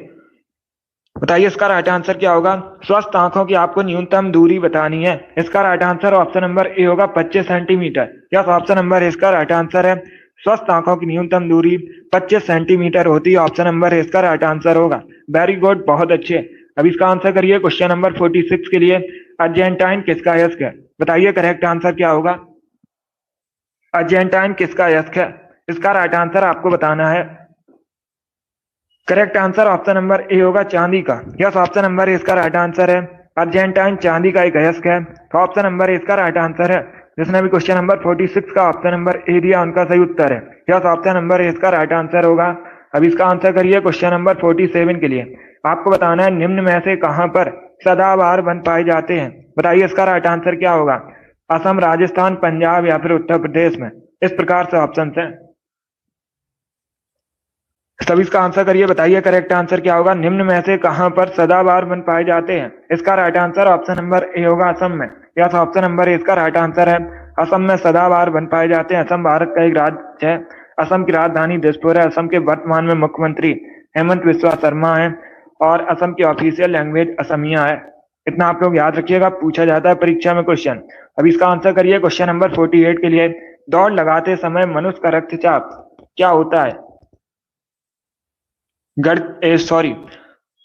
बताइए इसका राइट आंसर क्या होगा। स्वस्थ आंखों की आपको न्यूनतम दूरी बतानी है। इसका right answer option number A होगा, 25 सेंटीमीटर। यस, ऑप्शन नंबर इसका राइट आंसर है। स्वस्थ आंखों की न्यूनतम दूरी 25 सेंटीमीटर होती है। ऑप्शन नंबर इसका राइट आंसर होगा। वेरी गुड, बहुत अच्छे। अब इसका आंसर करिए क्वेश्चन नंबर 46 के लिए। अर्जेंटाइन किसका यस्क है? बताइए करेक्ट आंसर क्या होगा। अर्जेंटाइन किसका यस्क है? इसका राइट आंसर आपको बताना है। Correct answer option number A होगा, चांदी का। यस, ऑप्शन नंबर इसका राइट आंसर है। अर्जेंटाइन चांदी का एक अयस्क है। तो ऑप्शन नंबर इसका राइट आंसर है। जिसने भी क्वेश्चन नंबर 46 का ऑप्शन नंबर ए दिया, उनका सही उत्तर है। यस, ऑप्शन नंबर इसका राइट आंसर होगा। अब इसका आंसर करिए क्वेश्चन नंबर 47 के लिए। आपको बताना है निम्न में से कहां पर सदाबहार वन पाए जाते हैं? बताइए इसका राइट आंसर क्या होगा। असम, राजस्थान, पंजाब या फिर उत्तर प्रदेश में? इस प्रकार से ऑप्शन है। सभी इसका आंसर करिए, बताइए करेक्ट आंसर क्या होगा। निम्न में से कहां पर सदाबहार वन पाए जाते हैं? इसका right answer option number A होगा, असम में। यस, ऑप्शन नंबर ए इसका राइट आंसर है। असम में सदाबहार वन पाए जाते हैं। असम भारत का एक राज्य है। असम की राजधानी दिसपुर है। असम के वर्तमान में मुख्यमंत्री हेमंत बिस्वा शर्मा है और असम की ऑफिशियल लैंग्वेज असमिया है। इतना आप लोग याद रखिएगा, पूछा जाता है परीक्षा में क्वेश्चन। अब इसका आंसर करिए क्वेश्चन नंबर 48 के लिए। दौड़ लगाते समय मनुष्य का रक्तचाप क्या होता है?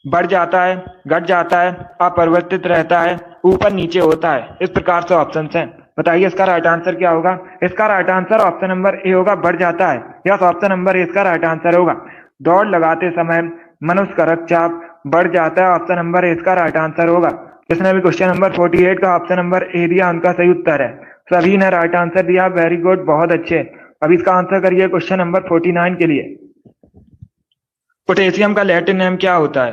बढ़ जाता है, घट जाता है, अपरिवर्तित रहता है, ऊपर नीचे होता है। इस प्रकार से ऑप्शन हैं। बताइए इसका राइट आंसर क्या होगा। इसका right answer option number A होगा, बढ़ जाता है। यस, ऑप्शन नंबर ए इसका राइट आंसर होगा। दौड़ लगाते समय मनुष्य का रक्तचाप बढ़ जाता है। ऑप्शन नंबर ए इसका राइट आंसर होगा। जिसने भी क्वेश्चन नंबर 48 का ऑप्शन नंबर ए दिया, उनका सही उत्तर है। सभी ने राइट आंसर दिया, वेरी गुड, बहुत अच्छे। अब इसका आंसर करिए क्वेश्चन नंबर 49 के लिए। पोटेशियम का लैटिन नेम क्या होता है?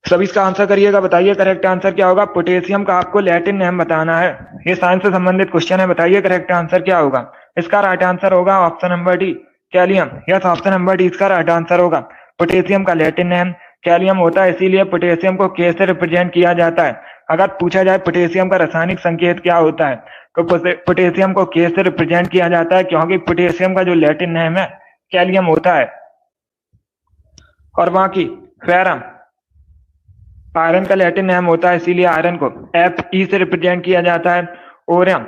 सभी इसका आंसर करिएगा, बताइए करेक्ट आंसर क्या होगा। पोटेशियम का आपको लैटिन नेम बताना है। ये साइंस से संबंधित क्वेश्चन है, बताइए करेक्ट आंसर क्या होगा। इसका राइट आंसर होगा option number D, कैलियम। Yes, option number D इसका राइट आंसर होगा। पोटेशियम का लैटिन नेम कैलियम होता है, इसीलिए पोटेशियम को के से रिप्रेजेंट किया जाता है। अगर पूछा जाए पोटेशियम का रासायनिक संकेत क्या होता है, तो पोटेशियम को के से रिप्रेजेंट किया जाता है, क्योंकि पोटेशियम का जो लैटिन नेम है कैलियम होता है। और बाकी फेरम आयरन का लैटिन नेम होता है, इसीलिए आयरन को एफ ई से रिप्रेजेंट किया जाता है। ओरियम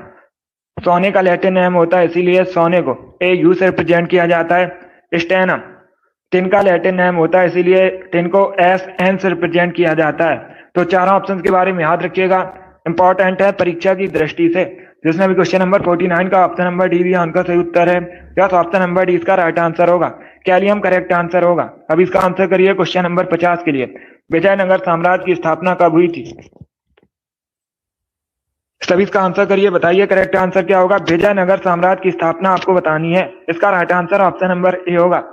सोने का लैटिन नेम होता है, इसीलिए सोने को ए यू से रिप्रेजेंट किया जाता है। स्टेनम टिन का लैटिन नेम होता है, इसीलिए टिन को एस एन से रिप्रेजेंट किया जाता है। तो चारों ऑप्शंस के बारे में याद रखिएगा, इंपॉर्टेंट है परीक्षा की दृष्टि से। जिसने भी क्वेश्चन नंबर 49 का ऑप्शन नंबर डी दिया, उनका सही उत्तर है। यस, ऑप्शन नंबर डी इसका राइट आंसर होगा। कैलियम करेक्ट आंसर होगा। अब इसका आंसर करिए क्वेश्चन नंबर 50 के लिए। विजयनगर साम्राज्य की स्थापना कब हुई थी? सभी इसका आंसर करिए, बताइए करेक्ट आंसर क्या होगा। विजयनगर साम्राज्य की स्थापना आपको बतानी है। इसका right answer option number A होगा,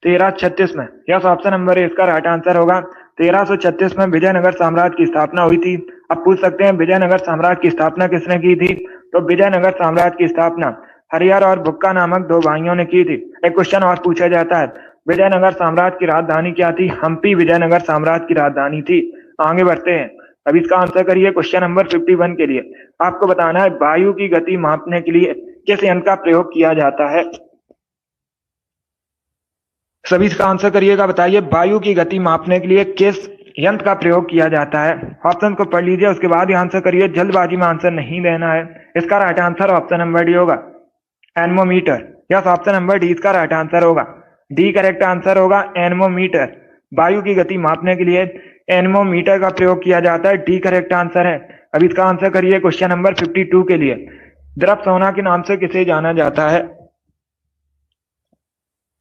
1336 में। यस, ऑप्शन नंबर ए इसका राइट आंसर होगा। 1336 में विजयनगर साम्राज्य की स्थापना हुई थी। अब पूछ सकते हैं विजयनगर साम्राज्य की स्थापना किसने की थी? तो विजयनगर साम्राज्य की स्थापना हरिहर और बुक्का नामक दो भाइयों ने की थी। एक क्वेश्चन और पूछा जाता है, विजयनगर साम्राज्य की राजधानी क्या थी? हम्पी विजयनगर साम्राज्य की राजधानी थी। आगे बढ़ते हैं। अब इसका आंसर करिए क्वेश्चन नंबर 51 के लिए। आपको बताना है वायु की गति मापने के लिए किस यंत्र का प्रयोग किया जाता है? सभी इसका आंसर करिएगा, बताइए वायु की गति मापने के लिए किस यंत्र का प्रयोग किया जाता है। ऑप्शन को पढ़ लीजिए, उसके बाद ही आंसर करिए, जल्दबाजी में आंसर नहीं देना है। इसका right answer option number D होगा, एनमोमीटर। यस, ऑप्शन नंबर डी इसका राइट आंसर होगा। डी करेक्ट आंसर होगा, एनमोमीटर। वायु की गति मापने के लिए एनमोमीटर का प्रयोग किया जाता है। डी करेक्ट आंसर है। अब इसका आंसर करिए क्वेश्चन नंबर 52 के लिए। द्रव सोना के नाम से किसे जाना जाता है?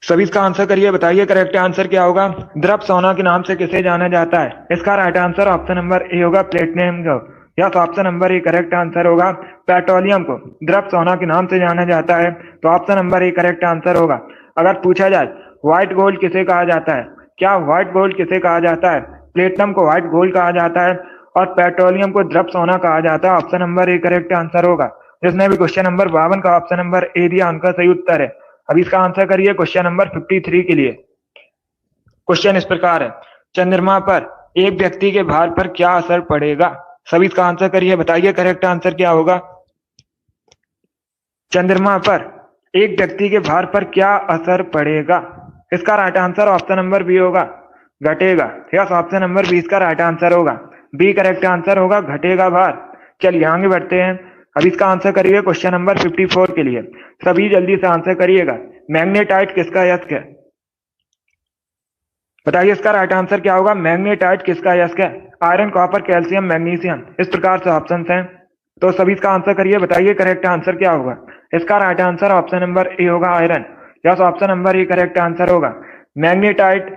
सभी इसका आंसर करिए, बताइए करेक्ट आंसर क्या होगा। द्रव सोना के नाम से किसे जाना जाता है? इसका right answer option number A होगा, प्लेटिनम को। Yes, option number A correct answer होगा। पेट्रोलियम को द्रव सोना के नाम से जाना जाता है, तो option number A correct answer होगा। अगर पूछा जाए व्हाइट गोल्ड किसे कहा जाता है, क्या व्हाइट गोल्ड किसे कहा जाता है? प्लेटिनम को व्हाइट गोल्ड कहा जाता है और पेट्रोलियम को द्रव सोना कहा जाता है। Option number A correct answer होगा। जिसने भी क्वेश्चन नंबर 52 का ऑप्शन नंबर ए दिया, उनका सही उत्तर है। अब इसका आंसर करिए क्वेश्चन नंबर 53 के लिए। क्वेश्चन इस प्रकार है, चंद्रमा पर एक व्यक्ति के भार पर क्या असर पड़ेगा? सभी इसका आंसर करिए, बताइए करेक्ट आंसर क्या होगा। चंद्रमा पर एक व्यक्ति के भार पर क्या असर पड़ेगा? इसका right answer option number B होगा, घटेगा। यस, ऑप्शन नंबर बी इसका राइट आंसर होगा। बी करेक्ट आंसर होगा, घटेगा भार। चलिए आगे बढ़ते हैं। अब इसका आंसर करिए क्वेश्चन नंबर 54 के लिए। सभी जल्दी से आंसर करिएगा। मैग्नेटाइट किसका यस्क है? बताइए इसका राइट आंसर क्या होगा। मैग्नेटाइट किसका यस्क है? Iron, copper, calcium, magnesium. इस प्रकार से ऑप्शंस हैं, तो सभी इसका आंसर करिए, बताइए करेक्ट आंसर क्या होगा। इसका right answer option number A होगा, iron. Yes, option number A correct answer होगा। मैग्नेटाइट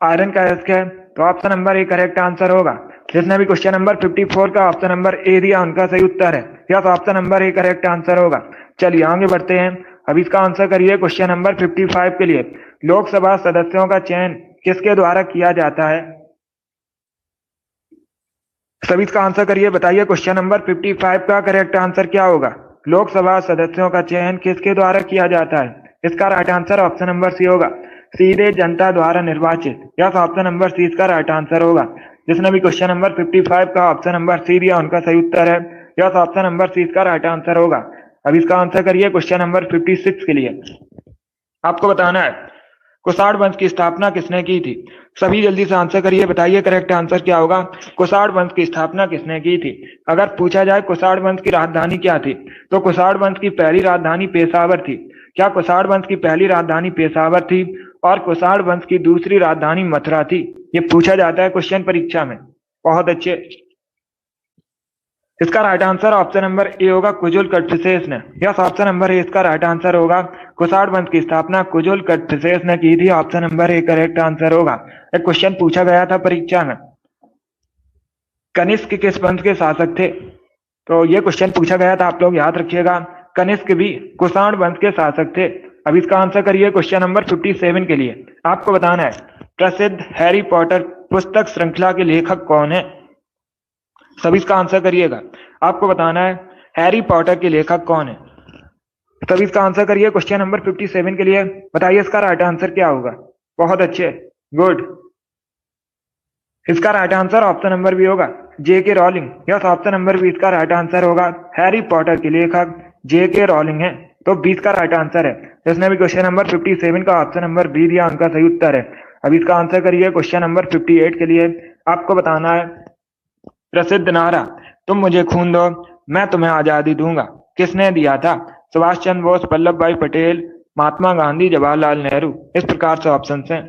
आयरन का यस्क है, तो option number A correct answer होगा। जिसने भी क्वेश्चन नंबर 54 का ऑप्शन नंबर ए दिया, उनका सही उत्तर है। Yes, option number A correct answer होगा। चलिए आगे बढ़ते हैं। अब इसका आंसर करिए क्वेश्चन नंबर 55 के लिए। लोकसभा सदस्यों का चयन किसके द्वारा किया जाता है? सभी इसका आंसर करिए, बताइए क्वेश्चन नंबर 55 का करेक्ट आंसर क्या होगा। लोकसभा सदस्यों का चयन किसके द्वारा किया जाता है? इसका right answer option number C होगा, सीधे जनता द्वारा निर्वाचित। यस, ऑप्शन नंबर सी इसका राइट आंसर होगा। जिसने भी क्वेश्चन नंबर 55 का ऑप्शन नंबर सी दिया उनका सही उत्तर है। यस, ऑप्शन नंबर सी इसका राइट आंसर होगा। अब इसका आंसर करिए क्वेश्चन नंबर 56 के लिए। आपको बताना है कुषाण वंश की स्थापना किसने की थी। सभी जल्दी से आंसर करिए, बताइए करेक्ट आंसर क्या होगा। कुषाण वंश की स्थापना किसने की थी। अगर पूछा जाए कुषाण वंश की राजधानी क्या थी, तो कुषाण वंश की पहली राजधानी पेशावर थी। क्या कुषाण वंश की पहली राजधानी पेशावर थी और कुषाण वंश की दूसरी राजधानी मथुरा थी। ये पूछा जाता है क्वेश्चन परीक्षा में। बहुत अच्छे। इसका right answer option number A होगा, कुजुल कटफिसेस ने। यस, ऑप्शन नंबर ए इसका राइट आंसर होगा। कुषाण वंश की स्थापना कुजुल कटफिसेस ने की थी। Option number A correct answer होगा। एक क्वेश्चन पूछा गया था परीक्षा में, कनिष्क किस वंश के शासक थे। तो ये क्वेश्चन पूछा गया था, आप लोग याद रखिएगा। कनिष्क भी कुषाण वंश के शासक थे। अब इसका आंसर करिए क्वेश्चन नंबर 57 के लिए। आपको बताना है प्रसिद्ध हैरी पॉटर पुस्तक श्रृंखला के लेखक कौन है। सभी इसका आंसर करिएगा। आपको बताना है हैरी पॉटर के लेखक कौन है। सभी इसका आंसर करिए क्वेश्चन नंबर 57 के लिए। बताइए इसका राइट आंसर क्या होगा। बहुत अच्छे, गुड। इसका right answer option number B होगा, J.K. Rowling. Yes, option number B इसका राइट आंसर होगा। हैरी पॉटर के लेखक J.K. रॉलिंग है, तो 20 का राइट आंसर है। जिसने भी क्वेश्चन नंबर 57 का ऑप्शन नंबर बी दिया उनका सही उत्तर है। अब इसका आंसर करिए क्वेश्चन नंबर 58 के लिए। आपको बताना है प्रसिद्ध नारा तुम मुझे खून दो मैं तुम्हें आजादी दूंगा किसने दिया था। सुभाष चंद्र बोस, वल्लभ भाई पटेल, महात्मा गांधी, जवाहरलाल नेहरू। इस प्रकार से ऑप्शन हैं।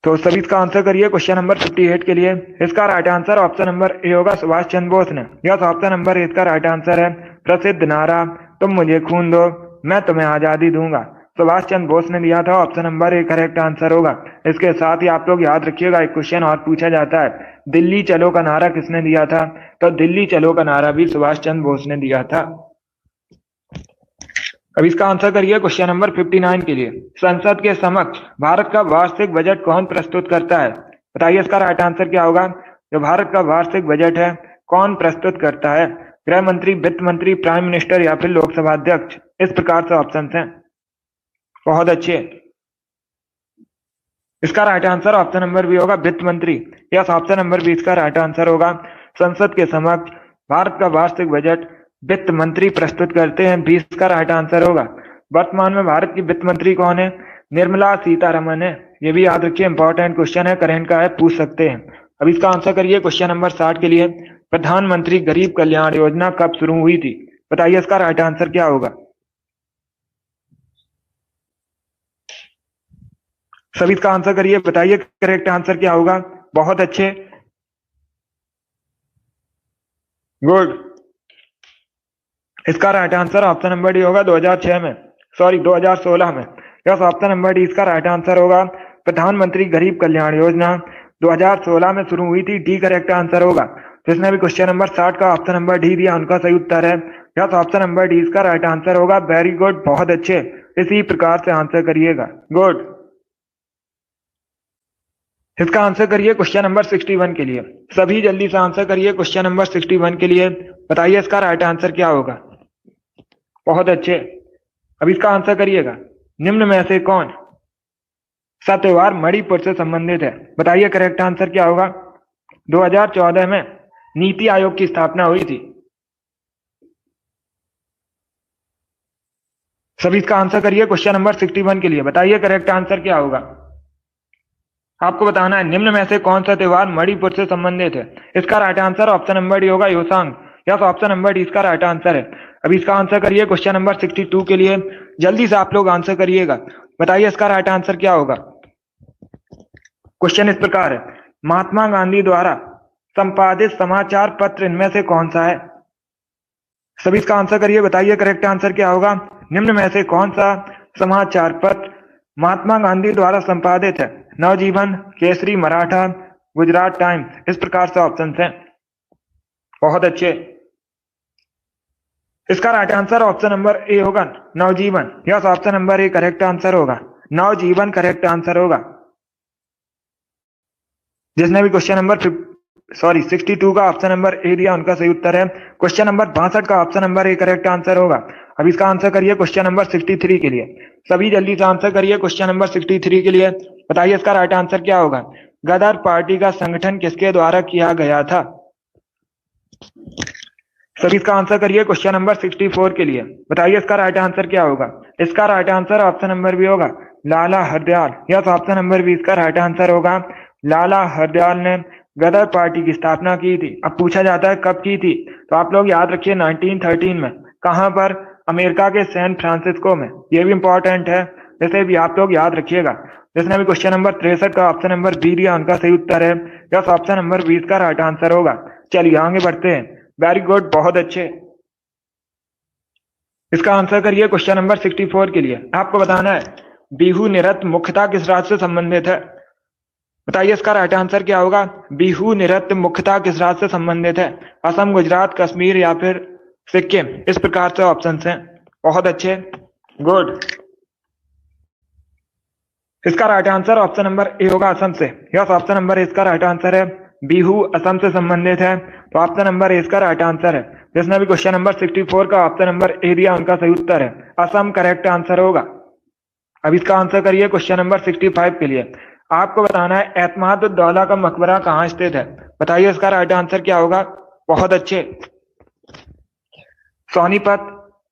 तो सभी इसका आंसर करिए क्वेश्चन नंबर 58 के लिए। इसका right answer option number A होगा, सुभाष चंद्र बोस ने। यस, ऑप्शन नंबर ए इसका राइट आंसर है। प्रसिद्ध नारा तुम मुझे खून दो मैं तुम्हें आजादी दूंगा सुभाष चंद्र बोस ने दिया था। Option number A correct answer होगा। इसके साथ ही आप लोग याद रखिएगा, एक क्वेश्चन और पूछा जाता है, दिल्ली चलो का नारा किसने दिया था। तो दिल्ली चलो का नारा भी सुभाष चंद्र बोस ने दिया था। अब इसका आंसर करिए क्वेश्चन नंबर 59 के लिए। संसद के समक्ष भारत का वार्षिक बजट कौन प्रस्तुत करता है। बताइए इसका राइट आंसर क्या होगा। जो भारत का वार्षिक बजट है कौन प्रस्तुत करता है। गृह मंत्री, वित्त मंत्री, प्राइम मिनिस्टर या फिर लोकसभा अध्यक्ष। इस प्रकार से ऑप्शन हैं। बहुत अच्छे। इसका right answer option number B होगा, वित्त मंत्री। यस, ऑप्शन नंबर बी इसका राइट आंसर होगा। संसद के समक्ष भारत का वार्षिक बजट वित्त मंत्री प्रस्तुत करते हैं। 20 का राइट आंसर होगा। वर्तमान में भारत की वित्त मंत्री कौन है। निर्मला सीतारमन है। ये भी याद रखिए, इंपॉर्टेंट क्वेश्चन है, करेंट का है, पूछ सकते हैं। अब इसका आंसर करिए क्वेश्चन नंबर 60 के लिए। प्रधानमंत्री गरीब कल्याण योजना कब शुरू हुई थी। बताइए इसका राइट आंसर क्या होगा। सभी इसका आंसर करिए, बताइए करेक्ट आंसर क्या होगा। बहुत अच्छे, गुड। इसका right answer option number D होगा, 2006 में, सॉरी 2016 में। यस, ऑप्शन नंबर डी इसका राइट आंसर होगा। प्रधानमंत्री गरीब कल्याण योजना 2016 में शुरू हुई थी। डी करेक्ट आंसर होगा। जिसने भी क्वेश्चन नंबर 60 का ऑप्शन नंबर डी दिया उनका सही उत्तर है। यस, ऑप्शन नंबर डी इसका राइट आंसर होगा। वेरी गुड, बहुत अच्छे। इसी प्रकार से आंसर करिएगा, गुड। इसका आंसर करिए क्वेश्चन नंबर 61 के लिए। सभी जल्दी से आंसर करिए क्वेश्चन नंबर 61 के लिए। बताइए इसका राइट आंसर क्या होगा। बहुत अच्छे। अब इसका आंसर करिएगा। निम्न में से कौन सा त्योहार मणिपुर से संबंधित है। बताइए करेक्ट आंसर क्या होगा। 2014 में नीति आयोग की स्थापना हुई थी। सभी इसका आंसर करिए क्वेश्चन नंबर 61 के लिए। बताइए करेक्ट आंसर क्या होगा। आपको बताना है निम्न में से कौन सा त्योहार मणिपुर से संबंधित है। इसका right answer option number D होगा, Yaoshang. Yes, option number D इसका राइट आंसर है। अभी इसका आंसर करिए क्वेश्चन नंबर 62 के लिए। जल्दी से आप लोग आंसर करिएगा। बताइए इसका राइट आंसर क्या होगा। क्वेश्चन इस प्रकार है, महात्मा गांधी द्वारा संपादित समाचार पत्र इनमें से कौन सा है। सभी इसका आंसर करिए। बताइए करेक्ट आंसर क्या होगा। निम्न में से कौन सा समाचार पत्र महात्मा गांधी द्वारा संपादित है। नवजीवन, केसरी, मराठा, गुजरात टाइम्स। इस प्रकार से ऑप्शन हैं। बहुत अच्छे। इसका right answer option number A होगा, Navjivan. Yes, option number A correct answer होगा। नवजीवन करेक्ट आंसर होगा। जिसने भी क्वेश्चन नंबर 62 का ऑप्शन नंबर ए दिया उनका सही उत्तर है। क्वेश्चन नंबर 62 का option number A correct answer होगा। अब इसका आंसर करिए क्वेश्चन नंबर 63 के लिए। सभी जल्दी से आंसर करिए क्वेश्चन नंबर 63 के लिए। बताइए इसका राइट आंसर क्या होगा। गदर पार्टी का संगठन किसके द्वारा किया गया था। सभी इसका आंसर करिए क्वेश्चन नंबर 64 के लिए। बताइए इसका राइट आंसर क्या होगा। इसका right answer option number B होगा Lala Hardayal. Yes, option number B इसका राइट आंसर होगा। लाला हरदयाल ने गदर पार्टी की स्थापना की थी। अब पूछा जाता है कब की थी, तो आप लोग याद रखिए 1913 में। कहां पर, अमेरिका के सैन फ्रांसिस्को में। ये भी इंपॉर्टेंट है, इसे भी आप लोग याद रखिएगा। जिसने भी क्वेश्चन नंबर 63 का ऑप्शन नंबर बी दिया उनका सही उत्तर है। यस, ऑप्शन नंबर 20 का राइट आंसर होगा। चलिए आगे बढ़ते हैं। वेरी गुड, बहुत अच्छे। इसका आंसर करिए क्वेश्चन नंबर 64 के लिए। आपको बताना है बिहू नृत्य मुख्यतः किस राज्य से संबंधित है। बताइए इसका राइट आंसर क्या होगा। बिहू नृत्य मुख्यतः किस राज्य से संबंधित है। असम, गुजरात, कश्मीर या फिर सिक्किम। इस प्रकार से ऑप्शन हैं। बहुत अच्छे, गुड। इसका right answer option number A होगा, असम से। यस, ऑप्शन नंबर इसका राइट आंसर है। बिहू असम से संबंधित है, तो ऑप्शन नंबर ए इसका राइट आंसर है। जिसने भी क्वेश्चन नंबर 64 का ऑप्शन नंबर ए दिया उनका सही उत्तर है। असम करेक्ट आंसर होगा। अब इसका आंसर करिए क्वेश्चन नंबर 65 के लिए। आपको बताना है एतमादुद्दौला का मकबरा कहाँ स्थित है। बताइए इसका राइट आंसर क्या होगा। बहुत अच्छे। सोनीपत,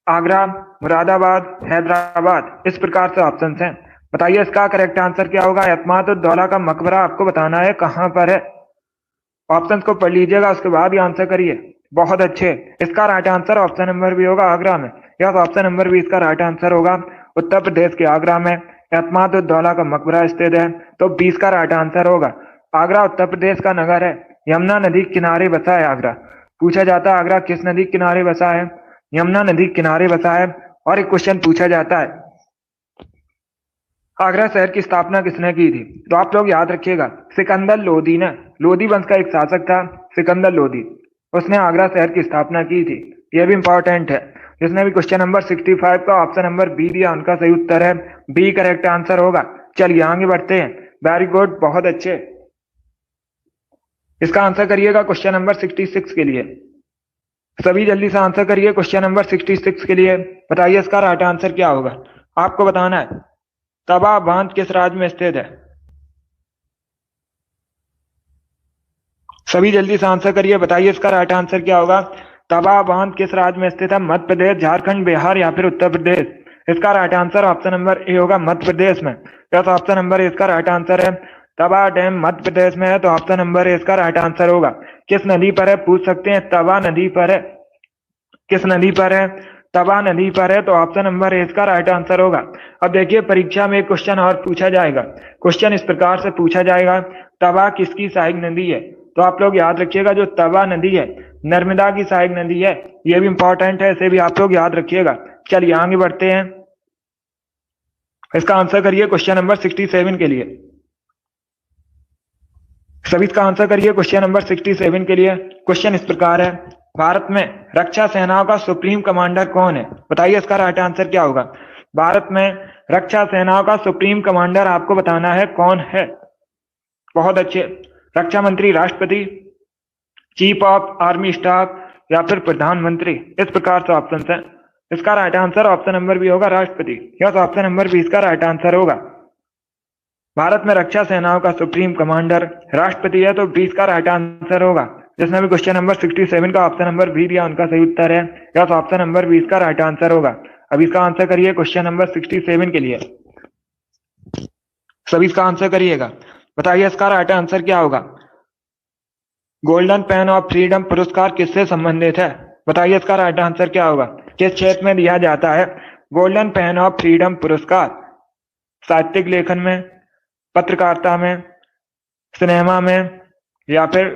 आगरा, मुरादाबाद, हैदराबाद। इस प्रकार से ऑप्शन हैं। बताइए इसका करेक्ट आंसर क्या होगा। एतमादुद्दौला का मकबरा आपको बताना है कहां पर है। ऑप्शन को पढ़ लीजिएगा, उसके बाद ही आंसर करिए। बहुत अच्छे। इसका right answer option number B होगा, आगरा में। यस, ऑप्शन नंबर बी इसका राइट आंसर होगा। उत्तर प्रदेश के आगरा में एतमादुद्दौला का मकबरा स्थित है, तो 20 का राइट आंसर होगा। आगरा उत्तर प्रदेश का नगर है, यमुना नदी किनारे बसा है आगरा। पूछा जाता है आगरा किस नदी किनारे बसा है। यमुना नदी किनारे बसा है। और एक क्वेश्चन पूछा जाता है आगरा शहर की स्थापना किसने की थी, तो आप लोग याद रखिएगा सिकंदर लोदी ने। लोदी वंश का एक शासक था सिकंदर लोदी, उसने आगरा शहर की स्थापना की थी। यह भी इंपॉर्टेंट है। जिसने भी क्वेश्चन नंबर 65 का ऑप्शन नंबर बी दिया उनका सही उत्तर है। बी करेक्ट आंसर होगा। चलिए आगे बढ़ते हैं। वेरी गुड, बहुत अच्छे। इसका आंसर करिएगा क्वेश्चन नंबर 66 के लिए। सभी जल्दी से आंसर करिए क्वेश्चन नंबर 66 के लिए। बताइए इसका राइट आंसर क्या होगा। आपको बताना है तवा बांध किस राज्य में स्थित है। सभी जल्दी से आंसर करिए। बताइए इसका राइट आंसर क्या होगा। तवा बांध किस राज्य में स्थित है। मध्य प्रदेश, झारखंड, बिहार या फिर उत्तर प्रदेश। इसका right answer option number A होगा, मध्य प्रदेश में। यस, ऑप्शन नंबर ए इसका राइट आंसर है। तवा डैम मध्य प्रदेश में है, तो ऑप्शन नंबर ए इसका राइट आंसर होगा। किस नदी पर है पूछ सकते हैं। तवा नदी पर है। किस नदी पर है। तवा नदी पर है, तो ऑप्शन नंबर ए इसका राइट आंसर होगा। अब देखिए परीक्षा में एक क्वेश्चन और पूछा जाएगा। क्वेश्चन इस प्रकार से पूछा जाएगा तवा किसकी सहायक नदी है, तो आप लोग याद रखिएगा जो तवा नदी है नर्मदा की सहायक नदी है। यह भी इंपॉर्टेंट है, इसे भी आप लोग याद रखिएगा। चलिए आगे बढ़ते हैं। इसका आंसर करिए क्वेश्चन नंबर 67 के लिए। सभी इसका आंसर करिए क्वेश्चन नंबर 67 के लिए। क्वेश्चन इस प्रकार है भारत में रक्षा सेनाओं का सुप्रीम कमांडर कौन है। बताइए इसका राइट आंसर क्या होगा। भारत में रक्षा सेनाओं का सुप्रीम कमांडर आपको बताना है कौन है। बहुत अच्छे। रक्षा मंत्री, राष्ट्रपति, चीफ ऑफ आर्मी स्टाफ या फिर प्रधानमंत्री। इस प्रकार से ऑप्शन है। इसका right answer option number B होगा, राष्ट्रपति। यस, ऑप्शन नंबर बी इसका राइट आंसर होगा। भारत में रक्षा सेनाओं का सुप्रीम कमांडर राष्ट्रपति है, तो 20 का राइट आंसर होगा। जिसने भी क्वेश्चन नंबर 67 का ऑप्शन नंबर बी दिया उनका सही उत्तर है। यस, ऑप्शन नंबर 20 का राइट आंसर होगा। अब इसका आंसर करिए क्वेश्चन नंबर 67 के लिए। सभी इसका आंसर करिएगा। बताइए इसका राइट आंसर क्या होगा। गोल्डन पेन ऑफ फ्रीडम पुरस्कार किससे संबंधित है। बताइए इसका राइट आंसर क्या होगा। किस क्षेत्र में दिया जाता है गोल्डन पेन ऑफ फ्रीडम पुरस्कार। साहित्यिक लेखन में, पत्रकारिता में, सिनेमा में या फिर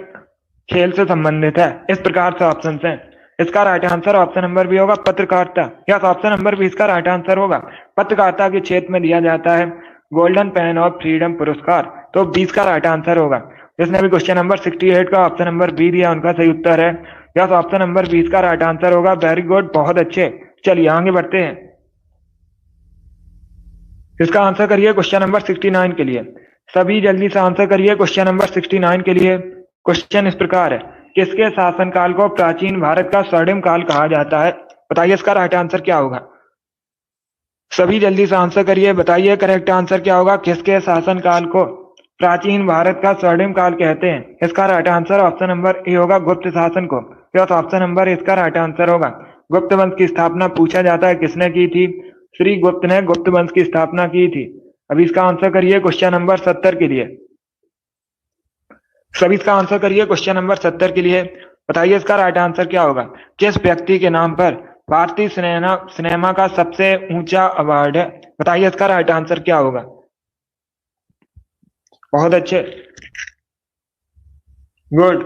खेल से संबंधित है। इस प्रकार से ऑप्शन हैं। इसका right answer option number B होगा, पत्रकारिता। यस, ऑप्शन नंबर बी इसका राइट आंसर होगा। पत्रकारिता के क्षेत्र में दिया जाता है गोल्डन पेन ऑफ फ्रीडम पुरस्कार, तो 20 का राइट आंसर होगा। जिसने भी क्वेश्चन नंबर 68 का ऑप्शन नंबर बी दिया उनका सही उत्तर है। यस, ऑप्शन नंबर 20 का राइट आंसर होगा। वेरी गुड, बहुत अच्छे। चलिए आगे बढ़ते हैं। इसका आंसर करिए क्वेश्चन नंबर 69 के लिए। सभी जल्दी से आंसर करिए क्वेश्चन नंबर 69 के लिए। क्वेश्चन इस प्रकार है किसके शासनकाल को प्राचीन भारत का स्वर्णिम काल कहा जाता है। बताइए इसका राइट आंसर क्या होगा। सभी जल्दी से आंसर करिए, बताइए करेक्ट आंसर क्या होगा। किसके शासनकाल को प्राचीन भारत का स्वर्णिम काल कहते हैं? इसका right answer option number A होगा, गुप्त शासन को। यस, ऑप्शन नंबर इसका राइट आंसर होगा। गुप्त वंश की स्थापना पूछा जाता है किसने की थी? श्री गुप्त ने गुप्त वंश की स्थापना की थी। अभी इसका आंसर करिए क्वेश्चन नंबर 70 के लिए। सभी इसका आंसर करिए क्वेश्चन नंबर 70 के लिए। बताइए इसका राइट आंसर क्या होगा। किस व्यक्ति के नाम पर भारतीय सिनेमा का सबसे ऊंचा अवार्ड है? बताइए इसका राइट आंसर क्या होगा। बहुत अच्छे, गुड।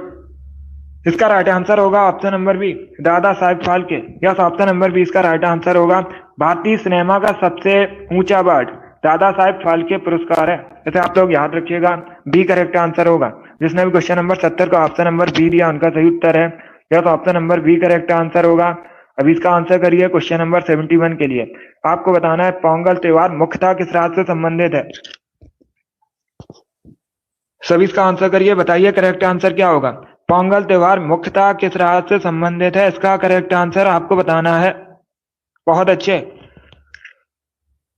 इसका राइट आंसर होगा option number B, Dada Saheb Phalke. Yes, option number B इसका राइट आंसर होगा। भारतीय सिनेमा का सबसे ऊंचा अवार्ड दादा साहेब फाल्के पुरस्कार है, इसे आप लोग याद रखिएगा। बी करेक्ट आंसर होगा। जिसने भी क्वेश्चन नंबर 70 का ऑप्शन नंबर बी दिया उनका सही उत्तर है। Yes, option number B correct answer होगा। अभी इसका आंसर करिए क्वेश्चन नंबर 71 के लिए। आपको बताना है पोंगल त्योहार मुख्यतः किस राज्य से संबंधित है? सभी इसका आंसर करिए, बताइए करेक्ट आंसर क्या होगा। पोंगल त्योहार मुख्यतः किस राज्य से संबंधित है? इसका करेक्ट आंसर आपको बताना है। बहुत अच्छे।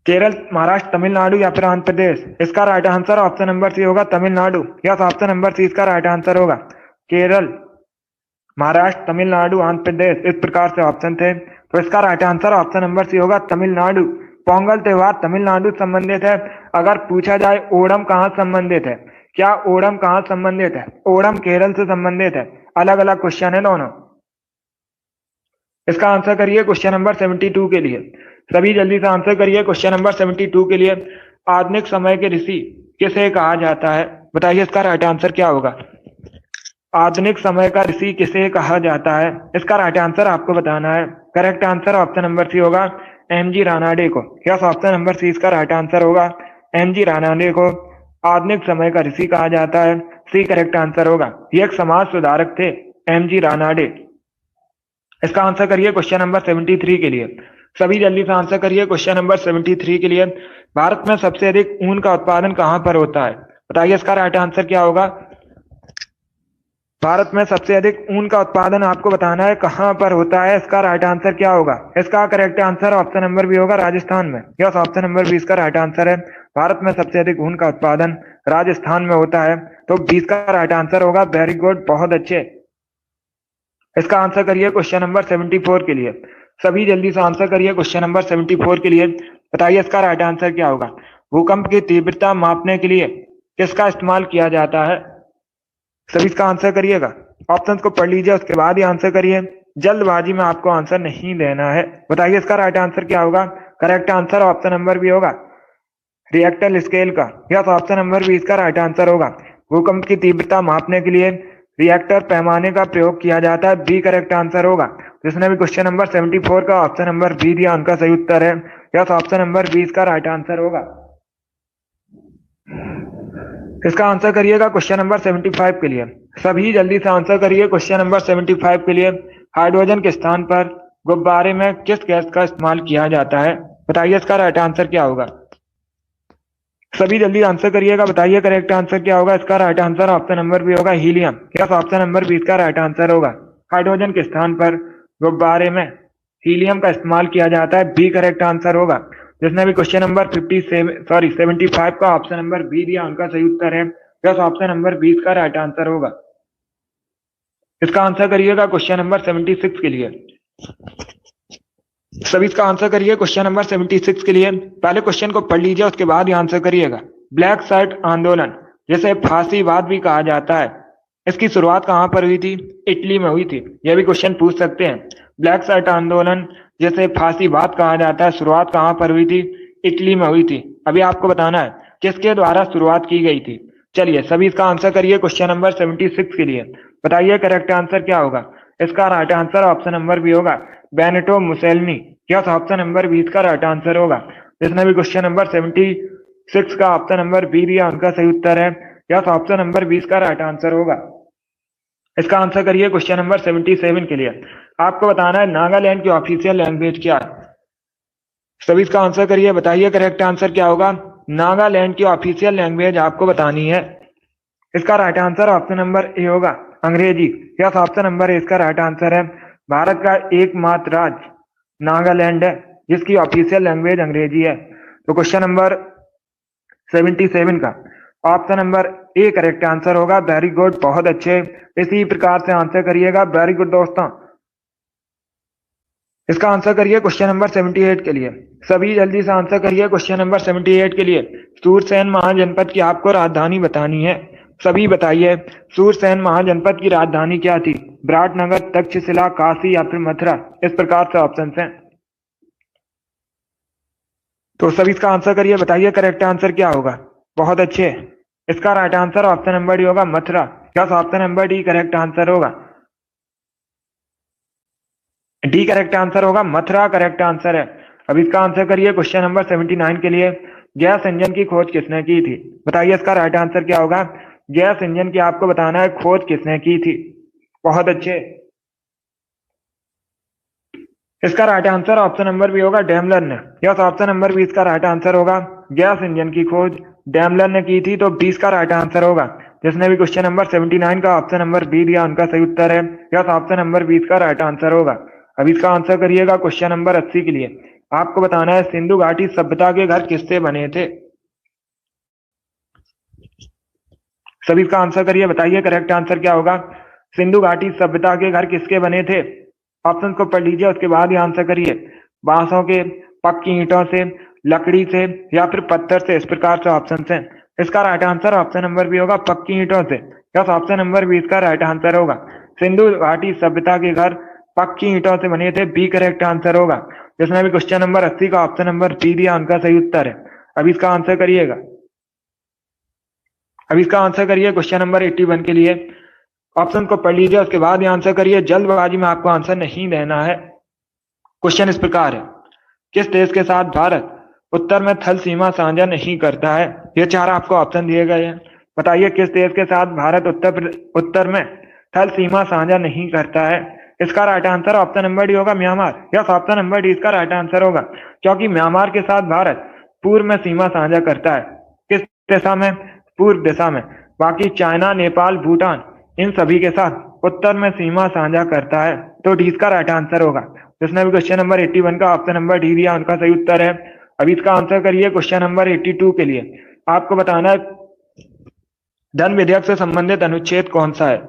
केरल, महाराष्ट्र, तमिलनाडु या फिर आंध्र प्रदेश? इसका right answer option number C होगा, Tamil Nadu. Yes, option number C इसका राइट आंसर होगा। केरल, महाराष्ट्र, तमिलनाडु, आंध्र प्रदेश, इस प्रकार से ऑप्शन थे, तो इसका right answer option number C होगा, तमिलनाडु। पोंगल त्योहार तमिलनाडु से संबंधित है। अगर पूछा जाए ओणम कहाँ संबंधित है, क्या ओणम कहाँ संबंधित है? ओणम केरल से संबंधित है। अलग अलग क्वेश्चन है दोनों। इसका आंसर करिए क्वेश्चन नंबर 72 के लिए। सभी जल्दी से आंसर करिए क्वेश्चन नंबर 72 के लिए। आधुनिक समय के ऋषि किसे कहा जाता है? बताइए इसका राइट आंसर क्या होगा। आधुनिक समय का ऋषि किसे कहा जाता है? इसका राइट आंसर आपको बताना है। Correct answer option number C होगा, एमजी रानाडे को। यस, ऑप्शन नंबर सी इसका राइट आंसर होगा। एमजी रानाडे को आधुनिक समय का ऋषि कहा जाता है। सी करेक्ट आंसर होगा। ये एक समाज सुधारक थे, एमजी रानाडे। इसका आंसर करिए क्वेश्चन नंबर 73 के लिए। सभी जल्दी से आंसर करिए क्वेश्चन नंबर 73 के लिए। भारत में सबसे अधिक ऊन का उत्पादन कहां पर होता है? बताइए इसका राइट आंसर क्या होगा। भारत में सबसे अधिक ऊन का उत्पादन आपको बताना है कहां पर होता है। इसका राइट आंसर क्या होगा। इसका correct answer option number B होगा, राजस्थान में। यस, ऑप्शन नंबर बी इसका राइट आंसर है। भारत में सबसे अधिक ऊन का उत्पादन राजस्थान में होता है, तो 20 का राइट आंसर होगा। वेरी गुड, बहुत अच्छे। इसका आंसर करिए क्वेश्चन नंबर 74 के लिए। सभी जल्दी से आंसर करिए क्वेश्चन नंबर 74 के लिए। बताइए इसका राइट आंसर क्या होगा। भूकंप की तीव्रता मापने के लिए किसका इस्तेमाल किया जाता है? सभी इसका आंसर करिएगा। ऑप्शंस को पढ़ लीजिए, उसके बाद ही आंसर करिए। जल्दबाजी में आपको आंसर नहीं देना है। बताइए इसका राइट आंसर क्या होगा। Correct answer option number B होगा, रिएक्टर स्केल का। यस, ऑप्शन नंबर बी इसका राइट आंसर होगा। भूकंप की तीव्रता मापने के लिए रिएक्टर पैमाने का प्रयोग किया जाता है। बी करेक्ट आंसर होगा। जिसने भी क्वेश्चन नंबर 74 का ऑप्शन नंबर बी दिया उनका सही उत्तर है। यस, ऑप्शन नंबर बी इसका राइट आंसर होगा। इसका आंसर करिएगा क्वेश्चन नंबर 75 के लिए। सभी जल्दी से आंसर करिए क्वेश्चन नंबर 75 के लिए। हाइड्रोजन के स्थान पर गुब्बारे में किस गैस का इस्तेमाल किया जाता है? बताइए इसका राइट आंसर क्या होगा। सभी जल्दी आंसर करिएगा, बताइए करेक्ट आंसर क्या होगा। इसका right answer option number B होगा, helium. Yes, option number B इसका राइट आंसर होगा। हाइड्रोजन के स्थान पर गुब्बारे में हीलियम का इस्तेमाल किया जाता है। बी करेक्ट आंसर होगा। जिसने भी क्वेश्चन नंबर 75 का ऑप्शन नंबर बी दिया उनका सही उत्तर है। यस, ऑप्शन नंबर बी इसका राइट आंसर होगा। इसका आंसर करिएगा क्वेश्चन नंबर 76 के लिए। सभी इसका आंसर करिए क्वेश्चन नंबर 76 के लिए। पहले क्वेश्चन को पढ़ लीजिए, उसके बाद ही आंसर करिएगा। ब्लैक शर्ट आंदोलन, जिसे फांसीवाद भी कहा जाता है, इसकी शुरुआत कहां पर हुई थी? इटली में हुई थी। यह भी क्वेश्चन पूछ सकते हैं। ब्लैक शर्ट आंदोलन जिसे फांसीवाद कहा जाता है, शुरुआत कहां पर हुई थी? इटली में हुई थी। अभी आपको बताना है किसके द्वारा शुरुआत की गई थी। चलिए सभी इसका आंसर करिए क्वेश्चन नंबर 76 के लिए। बताइए करेक्ट आंसर क्या होगा। इसका right answer option number B होगा, Benito Mussolini. Yes, option number 20 का राइट आंसर होगा। जिसने भी क्वेश्चन नंबर 76 का ऑप्शन नंबर बी दिया उनका सही उत्तर है। यस, ऑप्शन नंबर 20 का राइट आंसर होगा। इसका आंसर करिए क्वेश्चन नंबर 77 के लिए। आपको बताना है नागालैंड की ऑफिशियल लैंग्वेज क्या है। सभी इसका आंसर करिए, बताइए करेक्ट आंसर क्या होगा। नागालैंड की ऑफिशियल लैंग्वेज आपको बतानी है। इसका right answer option number A होगा, अंग्रेजी। यस, ऑप्शन नंबर ए इसका राइट आंसर है। भारत का एकमात्र राज्य नागालैंड है, जिसकी ऑफिशियल लैंग्वेज अंग्रेजी है। तो क्वेश्चन नंबर 77 का option number A correct answer होगा। वेरी गुड, बहुत अच्छे, इसी प्रकार से आंसर करिएगा। वेरी गुड दोस्तों, इसका आंसर करिए क्वेश्चन नंबर 78 के लिए। सभी जल्दी से आंसर करिए क्वेश्चन नंबर 78 के लिए। सूरसेन महाजनपद की आपको राजधानी बतानी है। सभी बताइए, सूरसेन महाजनपद की राजधानी क्या थी? विराटनगर, तक्षशिला, काशी या फिर मथुरा? इस प्रकार से ऑप्शन हैं। तो सभी इसका आंसर करिए, बताइए करेक्ट आंसर क्या होगा। बहुत अच्छे, इसका right answer option number D होगा, मथुरा। क्या option number D correct answer होगा? डी करेक्ट आंसर होगा, मथुरा करेक्ट आंसर है। अब इसका आंसर करिए क्वेश्चन नंबर 79 के लिए। गैस इंजन की खोज किसने की थी? बताइए इसका राइट आंसर क्या होगा। गैस इंजन की आपको बताना है खोज किसने की थी। बहुत अच्छे, इसका right answer option number B होगा, डेमलर ने। यस, ऑप्शन नंबर बी इसका राइट आंसर होगा। गैस इंजन की खोज डेमलर ने की थी, तो 20 का राइट आंसर होगा। जिसने भी क्वेश्चन नंबर 79 का ऑप्शन नंबर बी दिया उनका सही उत्तर है। यस, ऑप्शन नंबर 20 का राइट आंसर होगा। अब इसका आंसर करिएगा क्वेश्चन नंबर 80 के लिए। आपको बताना है सिंधु घाटी सभ्यता के घर किससे बने थे? सभी इसका आंसर करिए, बताइए करेक्ट आंसर क्या होगा। सिंधु घाटी सभ्यता के घर किसके बने थे? ऑप्शन को पढ़ लीजिए, उसके बाद ही आंसर करिए। बांसों के, पक्की ईंटों से, लकड़ी से या फिर पत्थर से? इस प्रकार से ऑप्शन है। इसका right answer option number B होगा, पक्की ईंटों से। यस, ऑप्शन नंबर बी इसका राइट आंसर होगा। सिंधु घाटी सभ्यता के घर पक्की ईंटों से बने थे, बी करेक्ट आंसर होगा। जिसने भी क्वेश्चन नंबर 80 का ऑप्शन नंबर बी दिया उनका सही उत्तर है। अब इसका आंसर करिएगा। अब इसका आंसर करिए क्वेश्चन नंबर 81 के लिए। ऑप्शन को पढ़ लीजिए, उसके बाद ही आंसर करिए। जल्दबाजी में आपको आंसर नहीं देना है। क्वेश्चन इस प्रकार है, किस देश के साथ भारत उत्तर में थल सीमा साझा नहीं करता है? ये चार आपको ऑप्शन दिए गए हैं। बताइए किस देश के साथ भारत उत्तर में थल सीमा साझा नहीं करता है? इसका right answer option number D होगा, Myanmar. Yes, option number D इसका राइट आंसर होगा, क्योंकि म्यांमार के साथ भारत पूर्व में सीमा साझा करता है। किस दिशा में? पूर्व दिशा में। बाकी चाइना, नेपाल, भूटान, इन सभी के साथ उत्तर में सीमा साझा करता है। तो डी इसका राइट आंसर होगा। जिसने भी क्वेश्चन नंबर 81 का ऑप्शन नंबर डी दिया उनका सही उत्तर है। अब इसका आंसर करिए क्वेश्चन नंबर 82 के लिए। आपको बताना है धन विधेयक से संबंधित अनुच्छेद कौन सा है?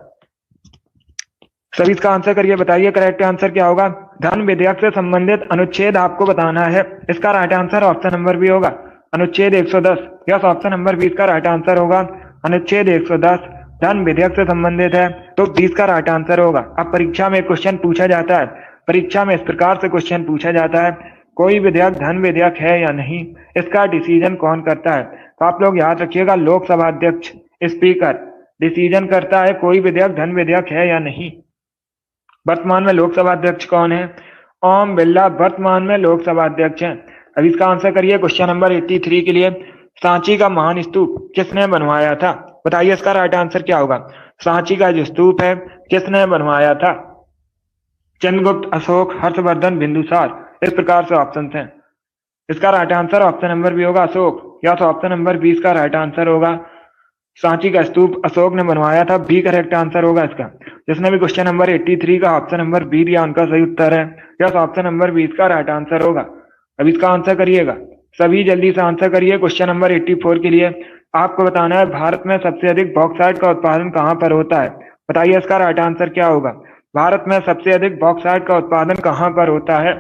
सभी इसका आंसर करिए, बताइए करेक्ट आंसर क्या होगा। धन विधेयक से संबंधित अनुच्छेद आपको बताना है। इसका right answer option number B होगा, अनुच्छेद 110। यस, ऑप्शन नंबर 20 का राइट आंसर होगा, अनुच्छेद 110 धन विधेयक से संबंधित है, तो 20 का राइट आंसर होगा। अब परीक्षा में क्वेश्चन पूछा जाता है, परीक्षा में इस प्रकार से क्वेश्चन पूछा जाता है, कोई विधेयक धन विधेयक है या नहीं, इसका डिसीजन कौन करता है? तो आप लोग याद रखिएगा, लोकसभा अध्यक्ष, स्पीकर डिसीजन करता है कोई विधेयक धन विधेयक है या नहीं। वर्तमान में लोकसभा अध्यक्ष कौन है? ओम बिरला वर्तमान में लोकसभा अध्यक्ष हैं। अब इसका आंसर करिए क्वेश्चन नंबर 83 के लिए। सांची का महान स्तूप किसने बनवाया था? बताइए इसका राइट आंसर क्या होगा। सांची का जो स्तूप है किसने बनवाया था? चंद्रगुप्त, अशोक, हर्षवर्धन, बिंदुसार? इस प्रकार से ऑप्शन हैं। इसका right answer option number B होगा, अशोक। या तो ऑप्शन नंबर 20 का राइट आंसर होगा, सांची का स्तूप अशोक ने बनवाया था, बी करेक्ट आंसर होगा इसका। जिसने भी क्वेश्चन नंबर 83 का ऑप्शन नंबर बी दिया उनका सही उत्तर है। यस, ऑप्शन नंबर 20 का राइट आंसर होगा। अब इसका आंसर करिएगा, सभी जल्दी से आंसर करिए क्वेश्चन नंबर 84 के लिए। आपको बताना है भारत में सबसे अधिक बॉक्साइट का उत्पादन कहाँ पर होता है? बताइए इसका राइट आंसर क्या होगा। भारत में सबसे अधिक बॉक्साइट का उत्पादन कहाँ पर होता है?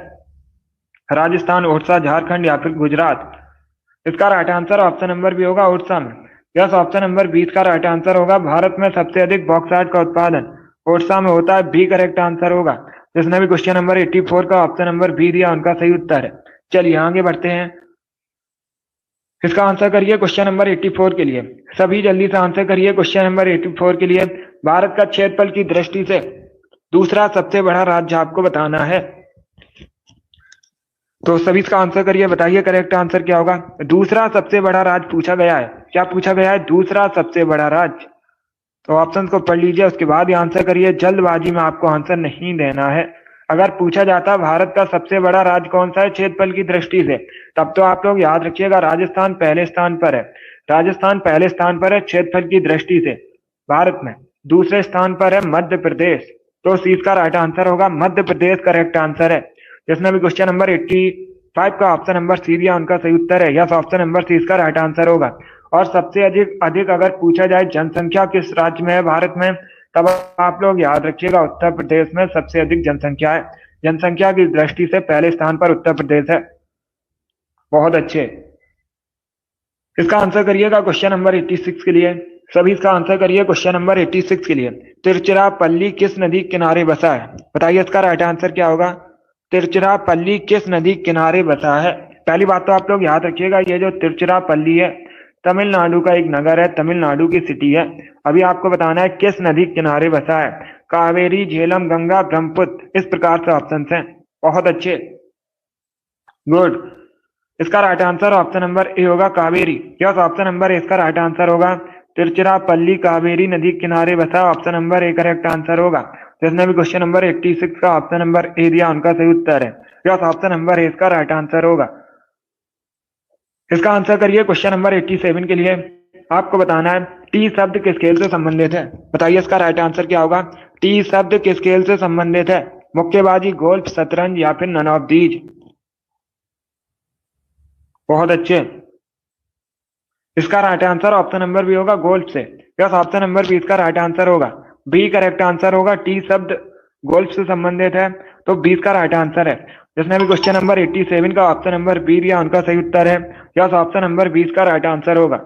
राजस्थान, उड़ीसा, झारखंड या फिर गुजरात? इसका right answer option number B होगा, उड़ीसा में। यस, ऑप्शन नंबर 20 का राइट आंसर होगा, भारत में सबसे अधिक बॉक्साइट का उत्पादन उड़ीसा में होता है, बी करेक्ट आंसर होगा। जिसने भी क्वेश्चन नंबर 84 का ऑप्शन नंबर बी दिया उनका सही उत्तर है। चलिए आगे बढ़ते हैं। इसका आंसर करिए क्वेश्चन नंबर 84 के लिए। सभी जल्दी से आंसर करिए क्वेश्चन नंबर 84 के लिए। भारत का क्षेत्रफल की दृष्टि से दूसरा सबसे बड़ा राज्य आपको बताना है। तो सभी इसका आंसर करिए, बताइए करेक्ट आंसर क्या होगा। दूसरा सबसे बड़ा राज्य पूछा गया है। क्या पूछा गया है? दूसरा सबसे बड़ा राज्य। तो ऑप्शन को पढ़ लीजिए, उसके बाद ही आंसर करिए। जल्दबाजी में आपको आंसर नहीं देना है। अगर पूछा जाता भारत का सबसे बड़ा राज्य कौन सा है क्षेत्रफल की दृष्टि से, तब तो आप लोग याद रखिएगा राजस्थान पहले स्थान पर है। राजस्थान पहले स्थान पर है क्षेत्रफल की दृष्टि से भारत में। दूसरे स्थान पर है मध्य प्रदेश। तो सी का राइट आंसर होगा, मध्य प्रदेश करेक्ट आंसर है। जिसमें भी क्वेश्चन नंबर 85 का ऑप्शन नंबर सी दिया उनका सही उत्तर है। यस, ऑप्शन नंबर सी इसका राइट आंसर होगा। और सबसे अधिक अधिक अगर पूछा जाए जनसंख्या किस राज्य में है भारत में, तब आप लोग याद रखिएगा उत्तर प्रदेश में सबसे अधिक जनसंख्या है। जनसंख्या की दृष्टि से पहले स्थान पर उत्तर प्रदेश है। बहुत अच्छे। इसका आंसर करिएगा क्वेश्चन नंबर 86 के लिए। सभी इसका आंसर करिए क्वेश्चन नंबर 86 के लिए। तिरुचिरापल्ली किस नदी के किनारे बसा है? बताइए इसका राइट आंसर क्या होगा। तिरुचिरापल्ली किस नदी के किनारे बसा है? पहली बात तो आप लोग याद रखिएगा, ये जो तिरुचिरापल्ली है तमिलनाडु का एक नगर है, तमिलनाडु की सिटी है। अभी आपको बताना है किस नदी के किनारे बसा है। कावेरी, झेलम, गंगा, ब्रह्मपुत्र, इस प्रकार से ऑप्शन हैं। बहुत अच्छे, गुड। इसका right answer option number A होगा, Kaveri. Yes, option number A इसका राइट आंसर होगा। तिरुचिरापल्ली कावेरी नदी के किनारे बसा, option number A correct answer होगा। जिसने भी क्वेश्चन नंबर 86 का ऑप्शन नंबर ए दिया उनका सही उत्तर है। यस, ऑप्शन नंबर ए इसका राइट आंसर होगा। इसका आंसर करिए क्वेश्चन नंबर 87 के लिए। आपको बताना है टी शब्द किस खेल से संबंधित है? बताइए इसका राइट आंसर क्या होगा। टी शब्द किस खेल से संबंधित है? मुक्केबाजी, गोल्फ, शतरंज या फिर नन ऑफ दीज? बहुत अच्छे। इसका right answer option number B होगा, गोल्फ से। यस, ऑप्शन नंबर बी इसका राइट आंसर होगा। बी करेक्ट आंसर होगा। टी शब्द गोल्फ से संबंधित है तो बी इसका राइट आंसर है। जिसने भी क्वेश्चन नंबर 87 का ऑप्शन नंबर बी दिया उनका सही उत्तर है। यस, ऑप्शन नंबर बी इसका राइट आंसर होगा।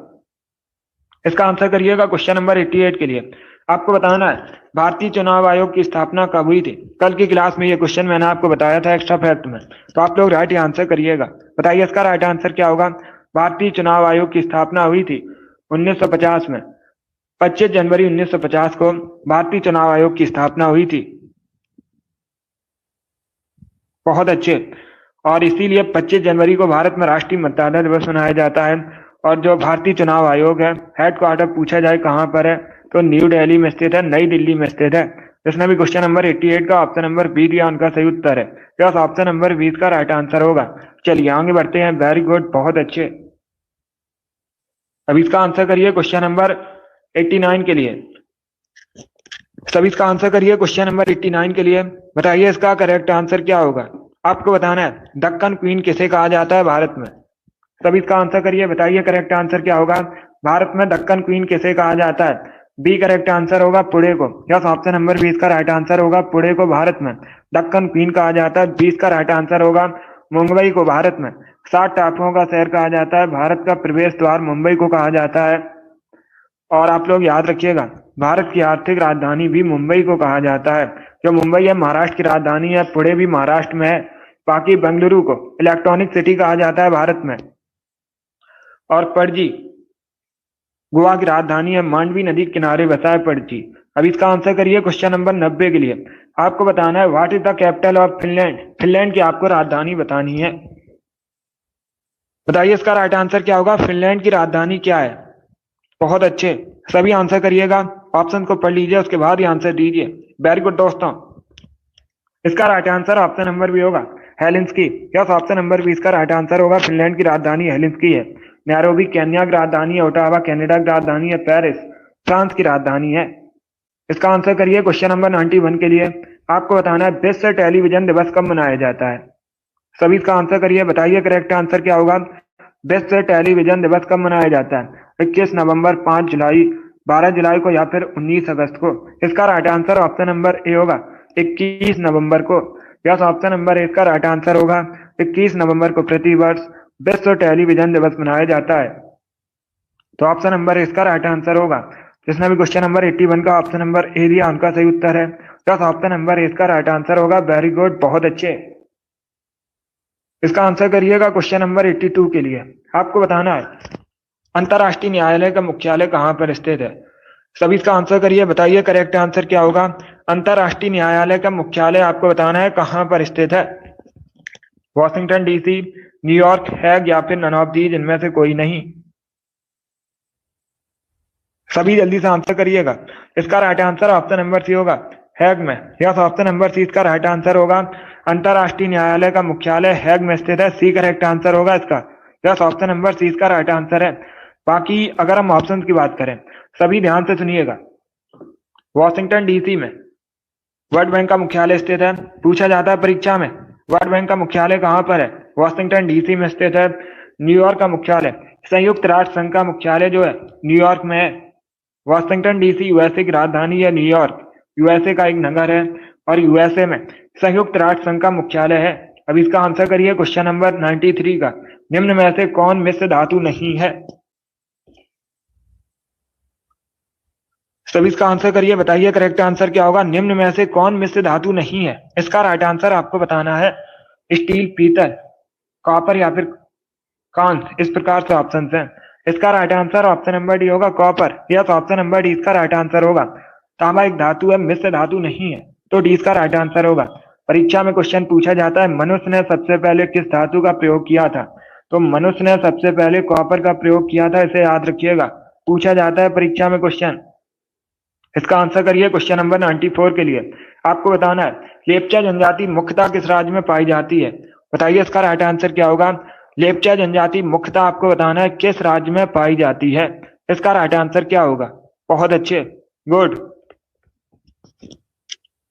इसका आंसर करिएगा क्वेश्चन नंबर 88 के लिए। आपको बताना है भारतीय चुनाव आयोग की स्थापना कब हुई थी? कल की क्लास में ये क्वेश्चन मैंने आपको बताया था एक्स्ट्रा फैक्ट में, तो आप लोग राइट आंसर करिएगा। बताइए इसका राइट आंसर क्या होगा। भारतीय चुनाव आयोग की स्थापना हुई थी 1950 में। 25 जनवरी 1950 को भारतीय चुनाव आयोग की स्थापना हुई थी। बहुत अच्छे। और इसीलिए 25 जनवरी को भारत में राष्ट्रीय मतदाता दिवस मनाया जाता है। और जो भारतीय चुनाव आयोग है, हेडक्वार्टर पूछा जाए कहाँ पर है, तो न्यू दिल्ली में स्थित है, नई दिल्ली में स्थित है। जिसने भी क्वेश्चन नंबर 88 का ऑप्शन नंबर बी दिया उनका सही उत्तर है। यस, ऑप्शन नंबर 20 का राइट आंसर होगा। चलिए आगे बढ़ते हैं। वेरी गुड, बहुत अच्छे। अब इसका आंसर करिए क्वेश्चन नंबर 89 के लिए। सभी इसका आंसर करिए क्वेश्चन नंबर 89 के लिए। बताइए इसका करेक्ट आंसर क्या होगा। आपको बताना है दक्कन क्वीन किसे कहा जाता है भारत में? सभी इसका आंसर करिए। बताइए करेक्ट आंसर क्या होगा। भारत में दक्कन क्वीन किसे कहा जाता है? बी करेक्ट आंसर होगा, पुणे को। यस, ऑप्शन नंबर 20 का राइट आंसर होगा। पुणे को भारत में दक्कन क्वीन कहा जाता है। 20 का राइट आंसर होगा। मुंबई को भारत में 7 टापुओं का शहर कहा जाता है। भारत का प्रवेश द्वार मुंबई को कहा जाता है। और आप लोग याद रखिएगा भारत की आर्थिक राजधानी भी मुंबई को कहा जाता है। जो मुंबई है महाराष्ट्र की राजधानी है, पुणे भी महाराष्ट्र में है। बाकी बेंगलुरु को इलेक्ट्रॉनिक सिटी कहा जाता है भारत में। और पणजी गोवा की राजधानी है, मांडवी नदी के किनारे बसा है पणजी। अब इसका आंसर करिए क्वेश्चन नंबर 90 के लिए। आपको बताना है what is the capital of Finland? Finland की आपको राजधानी बतानी है। बताइए इसका राइट आंसर क्या होगा। फिनलैंड की राजधानी क्या है? बहुत अच्छे, सभी आंसर करिएगा। ऑप्शन को पढ़ लीजिए, उसके बाद ही आंसर दीजिए। वेरी गुड दोस्तों। इसका right answer option number B होगा, Helsinki. Yes, option number B इसका राइट आंसर होगा। फिनलैंड की राजधानी हेलिंस्की है। नैरोबी केन्या की राजधानी है। ओटावा कनाडा की राजधानी है। पेरिस फ्रांस की राजधानी है। इसका आंसर करिए क्वेश्चन नंबर 91 के लिए। आपको बताना है विश्व टेलीविजन दिवस कब मनाया जाता है? सभी इसका आंसर करिए। बताइए करेक्ट आंसर क्या होगा। विश्व टेलीविजन दिवस कब मनाया जाता है? 21 नवंबर, 5 जुलाई, 12 जुलाई को या फिर 19 अगस्त को? इसका right answer option number A होगा, 21 नवंबर को। यस, ऑप्शन नंबर ए इसका राइट आंसर होगा। 21 नवंबर को प्रतिवर्ष विश्व टेलीविजन दिवस मनाया जाता है। तो ऑप्शन नंबर ए इसका राइट आंसर होगा। जिसने भी क्वेश्चन नंबर 81 का ऑप्शन नंबर ए दिया उनका सही उत्तर है। यस, ऑप्शन नंबर ए इसका राइट आंसर होगा। वेरी गुड, बहुत अच्छे। इसका आंसर करिएगा क्वेश्चन नंबर 82 के लिए। आपको बताना है अंतर्राष्ट्रीय न्यायालय का मुख्यालय कहाँ पर स्थित है? सभी इसका आंसर करिए। बताइए करेक्ट आंसर क्या होगा। अंतर्राष्ट्रीय न्यायालय का मुख्यालय आपको बताना है कहाँ पर स्थित है। वॉशिंगटन डीसी, न्यूयॉर्क, हैग या फिर नन ऑफ दीज, इनमें से कोई नहीं। सभी जल्दी से आंसर करिएगा। इसका right answer option number C होगा, हैग में। यस, ऑप्शन नंबर सी इसका राइट आंसर होगा। अंतर्राष्ट्रीय न्यायालय का मुख्यालय हैग में स्थित है। सी करेक्ट आंसर होगा इसका। यस, ऑप्शन नंबर सी इसका राइट आंसर है। बाकी अगर हम ऑप्शन की बात करें, सभी ध्यान से सुनिएगा। वॉशिंगटन डीसी में वर्ल्ड बैंक का मुख्यालय स्थित है। पूछा जाता है परीक्षा में वर्ल्ड बैंक का मुख्यालय कहाँ पर है? वॉशिंगटन डीसी में स्थित है। न्यूयॉर्क का मुख्यालय, संयुक्त राष्ट्र संघ का मुख्यालय जो है न्यूयॉर्क में है। वॉशिंगटन डीसी यूएसए की राजधानी है। न्यूयॉर्क यूएसए का एक नगर है और यूएसए में संयुक्त राष्ट्र संघ का मुख्यालय है। अब इसका आंसर करिए क्वेश्चन नंबर 93 का। निम्न में से कौन मिश्र धातु नहीं है? सभी इसका आंसर करिए, बताइए करेक्ट आंसर क्या होगा। निम्न में से कौन मिश्र धातु नहीं है? इसका राइट आंसर आपको बताना है स्टील, पीतल, कॉपर या फिर कांस्य। इस प्रकार से ऑप्शन है। इसका right answer option number D होगा, copper. Yes, option number D इसका राइट आंसर होगा। तांबा एक धातु है, मिश्र धातु नहीं है, तो डी इसका राइट आंसर होगा। परीक्षा में क्वेश्चन पूछा जाता है मनुष्य ने सबसे पहले किस धातु का प्रयोग किया था? तो मनुष्य ने सबसे पहले कॉपर का प्रयोग किया था, इसे याद रखिएगा, पूछा जाता है परीक्षा में क्वेश्चन। इसका आंसर करिए क्वेश्चन नंबर 94 के लिए। आपको बताना है लेप्चा जनजाति मुख्यतः किस राज्य में पाई जाती है? बताइए इसका राइट आंसर क्या होगा। लेप्चा जनजाति मुख्यतः आपको बताना है किस राज्य में पाई जाती है। इसका राइट आंसर क्या होगा? बहुत अच्छे, गुड।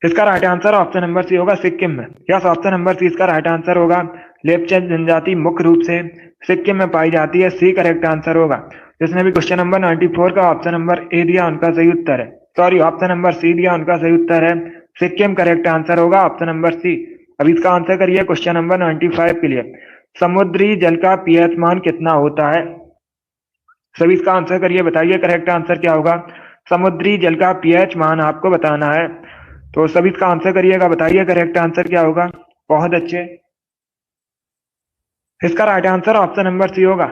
इसका right answer option number C होगा, सिक्किम में। यस, ऑप्शन नंबर सी इसका राइट आंसर होगा। लेप्चा जनजाति मुख्य रूप से सिक्किम में पाई जाती है, सी करेक्ट आंसर होगा। जिसने भी क्वेश्चन नंबर 94 का ऑप्शन नंबर ए दिया उनका सही उत्तर है, सॉरी ऑप्शन नंबर सी दिया उनका सही उत्तर है सिक्किम। करेक्ट आंसर होगा ऑप्शन नंबर सी। अब इसका आंसर करिए क्वेश्चन नंबर 95 के लिए। समुद्री जल का पीएच मान कितना होता है? सभी इसका आंसर करिए, बताइए करेक्ट आंसर क्या होगा। समुद्री जल का पीएच मान आपको बताना है, तो सभी इसका आंसर करिएगा, बताइए करेक्ट आंसर क्या होगा। बहुत अच्छे। इसका right answer option number C होगा,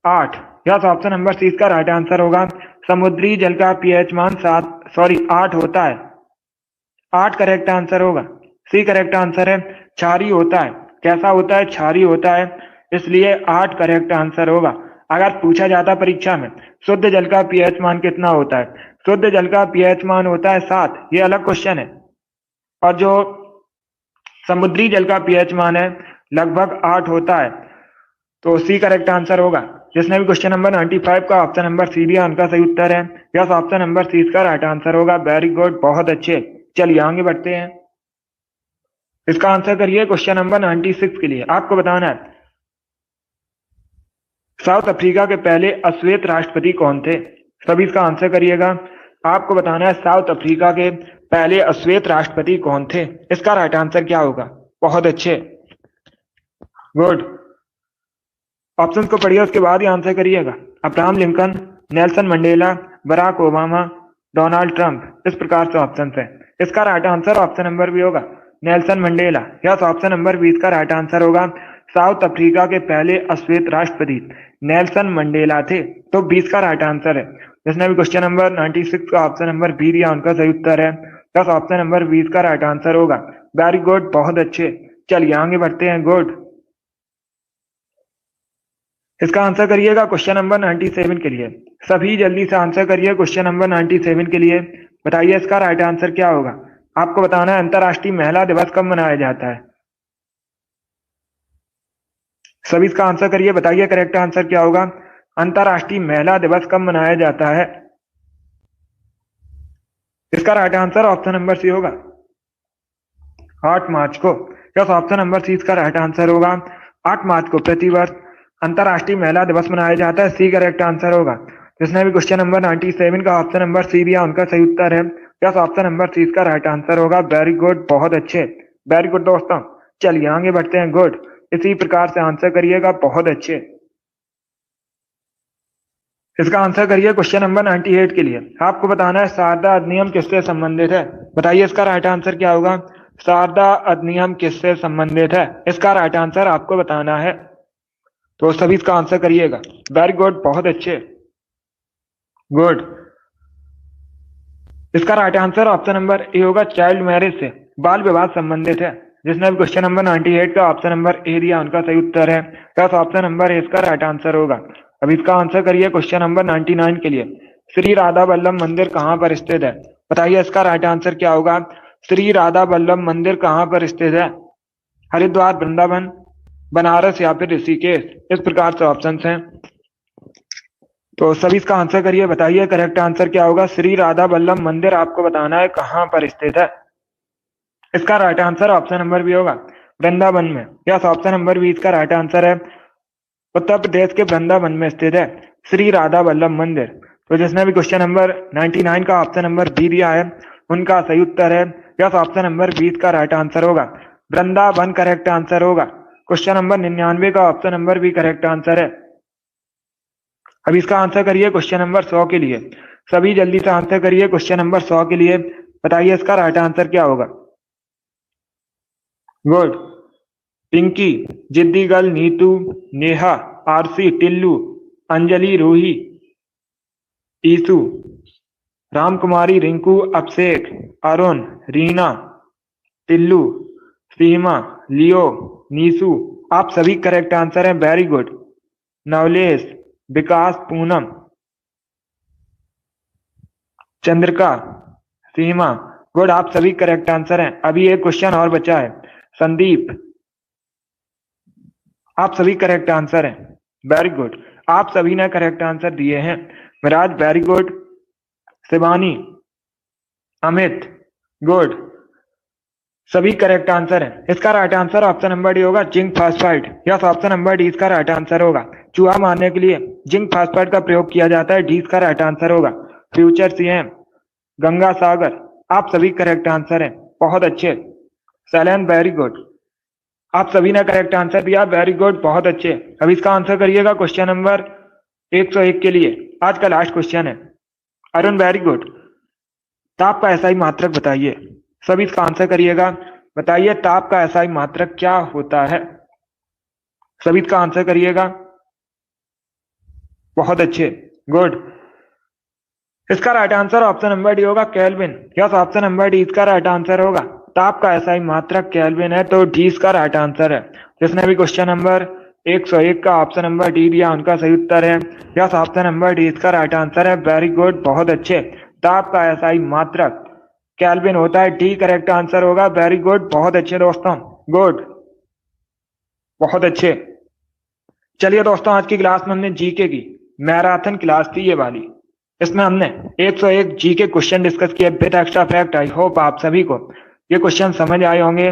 8। यस, ऑप्शन नंबर सी इसका राइट आंसर होगा। समुद्री जल का पीएच मान 8 होता है। 8 करेक्ट आंसर होगा, सी करेक्ट आंसर है। क्षारीय होता है, कैसा होता है? क्षारीय होता है, इसलिए 8 करेक्ट आंसर होगा। अगर पूछा जाता परीक्षा में शुद्ध जल का पीएच मान कितना होता है? शुद्ध जल का पीएच मान होता है 7, ये अलग क्वेश्चन है। और जो समुद्री जल का पीएच मान है लगभग 8 होता है, तो सी करेक्ट आंसर होगा। जिसने भी क्वेश्चन नंबर 95 का ऑप्शन नंबर सी दिया उनका सही उत्तर है। यस, ऑप्शन नंबर सी इसका राइट आंसर होगा। वेरी गुड, बहुत अच्छे। चलिए आगे बढ़ते हैं। इसका आंसर करिए क्वेश्चन नंबर 96 के लिए। आपको बताना है साउथ अफ्रीका के पहले अश्वेत राष्ट्रपति कौन थे? सभी इसका आंसर करिएगा। आपको बताना है साउथ अफ्रीका के पहले अश्वेत राष्ट्रपति कौन थे? इसका राइट आंसर क्या होगा? बहुत अच्छे, गुड। ऑप्शन को पढ़िए, उसके बाद ही आंसर करिएगा। Abraham Lincoln, Nelson Mandela, Barack Obama, Donald Trump. इस प्रकार से ऑप्शन है। इसका right answer option number B होगा, Nelson Mandela. Yes, option number B इसका राइट आंसर होगा। साउथ अफ्रीका के पहले अश्वेत राष्ट्रपति नेल्सन मंडेला थे, तो 20 का राइट आंसर है। जिसने भी क्वेश्चन नंबर 96 का ऑप्शन नंबर बी दिया उनका सही उत्तर है। यस, ऑप्शन नंबर 20 का राइट आंसर होगा। वेरी गुड, बहुत अच्छे। चलिए आगे बढ़ते हैं, गुड। इसका आंसर करिएगा क्वेश्चन नंबर 97 के लिए। सभी जल्दी से आंसर करिए क्वेश्चन नंबर 97 के लिए। बताइए इसका राइट आंसर क्या होगा। आपको बताना है अंतर्राष्ट्रीय महिला दिवस कब मनाया जाता है? सभी इसका आंसर करिए, बताइए करेक्ट आंसर क्या होगा। अंतर्राष्ट्रीय महिला दिवस कब मनाया जाता है? इसका right answer option number C होगा, 8 मार्च को। यस, ऑप्शन नंबर सी इसका राइट आंसर होगा। 8 मार्च को प्रतिवर्ष अंतर्राष्ट्रीय महिला दिवस मनाया जाता है, सी करेक्ट आंसर होगा। जिसने भी क्वेश्चन नंबर 97 का ऑप्शन नंबर सी दिया उनका सही उत्तर है। यस, ऑप्शन नंबर सी इसका राइट आंसर होगा। वेरी गुड, बहुत अच्छे। वेरी गुड दोस्तों, चलिए आगे बढ़ते हैं, गुड। इसी प्रकार से आंसर करिएगा, बहुत अच्छे। इसका आंसर करिए क्वेश्चन नंबर 98 के लिए। आपको बताना है शारदा अधिनियम किससे संबंधित है? बताइए इसका राइट आंसर क्या होगा। शारदा अधिनियम किससे संबंधित है? इसका राइट आंसर आपको बताना है, तो सभी इसका आंसर करिएगा। वेरी गुड, बहुत अच्छे, गुड। इसका right answer option number A होगा, चाइल्ड मैरिज से, बाल विवाह संबंधित है। जिसने भी क्वेश्चन नंबर 98 का ऑप्शन नंबर ए दिया उनका सही उत्तर है। यस, ऑप्शन नंबर ए इसका राइट आंसर होगा। अब इसका आंसर करिए क्वेश्चन नंबर 99 के लिए। श्री राधा वल्लभ मंदिर कहाँ पर स्थित है? बताइए इसका राइट आंसर क्या होगा। श्री राधा वल्लभ मंदिर कहाँ पर स्थित है? हरिद्वार, वृंदावन, बनारस या फिर ऋषिकेश। इस प्रकार से ऑप्शंस हैं, तो सभी इसका आंसर करिए, बताइए करेक्ट आंसर क्या होगा। श्री राधा वल्लभ मंदिर आपको बताना है कहाँ पर स्थित है। इसका right answer option number B होगा, वृंदावन में। यस, ऑप्शन नंबर 20 का राइट आंसर है। उत्तर प्रदेश के वृंदावन में स्थित है श्री राधा वल्लभ मंदिर। तो जिसने भी क्वेश्चन नंबर 99 का ऑप्शन नंबर बी दिया है उनका सही उत्तर है यस, ऑप्शन नंबर 20 का राइट आंसर होगा। वृंदावन करेक्ट आंसर होगा। क्वेश्चन नंबर 99 का option number B correct answer है। अब इसका आंसर करिए क्वेश्चन नंबर 100 के लिए। सभी जल्दी से आंसर करिए क्वेश्चन नंबर 100 के लिए। बताइए इसका राइट आंसर क्या होगा। गुड। पिंकी, जिद्दी गर्ल, नीतू, नेहा, आरसी, टिल्लू, अंजलि, रूही, ईसु, रामकुमारी, रिंकू, अभिषेक, अरुण, रीना, टिल्लू, सीमा, लियो, नीसू, आप सभी करेक्ट आंसर हैं। Very good. Navlesh, Vikas, Poonam, Chandrika, Seema, good, आप सभी करेक्ट आंसर हैं। अभी एक क्वेश्चन और बचा है। संदीप, आप सभी करेक्ट आंसर हैं। वेरी गुड, आप सभी ने करेक्ट आंसर दिए हैं। Miraj, very good. Shivani, Amit, good, सभी करेक्ट आंसर हैं। इसका right answer option number D होगा, zinc phosphide. Yes, option number D इसका राइट आंसर होगा। चूहा मारने के लिए जिंक फास्फाइड का प्रयोग किया जाता है। डी इसका राइट आंसर होगा। फ्यूचर सीएम गंगा सागर, आप सभी करेक्ट आंसर हैं। बहुत अच्छे। सैलन, वेरी गुड, आप सभी ने करेक्ट आंसर दिया। वेरी गुड, बहुत अच्छे। अब इसका आंसर करिएगा क्वेश्चन नंबर 101 के लिए। आज का लास्ट क्वेश्चन है। अरुण, वेरी गुड, ताप का एसआई मात्रक बताइए। सभी इसका आंसर करिएगा। बताइए ताप का एसआई मात्रक क्या होता है। सभी इसका आंसर करिएगा। बहुत अच्छे, गुड। इसका right answer option number D होगा, kelvin. Yes, option number D इसका राइट आंसर होगा। ताप का एसआई मात्रक केल्विन है, तो डी इसका राइट आंसर है। जिसने भी क्वेश्चन नंबर 101 का ऑप्शन नंबर डी दिया उनका सही उत्तर है यस, ऑप्शन नंबर डी इसका राइट आंसर है। वेरी गुड, बहुत अच्छे। ताप का एसआई मात्रक केल्विन होता है। डी करेक्ट आंसर होगा। वेरी गुड, बहुत अच्छे दोस्तों, गुड, बहुत अच्छे। चलिए दोस्तों, आज की क्लास में हमने जीके की मैराथन क्लास थी ये वाली। इसमें हमने 101 जीके क्वेश्चन डिस्कस किए with extra fact. I hope आप सभी को ये क्वेश्चन समझ आए होंगे।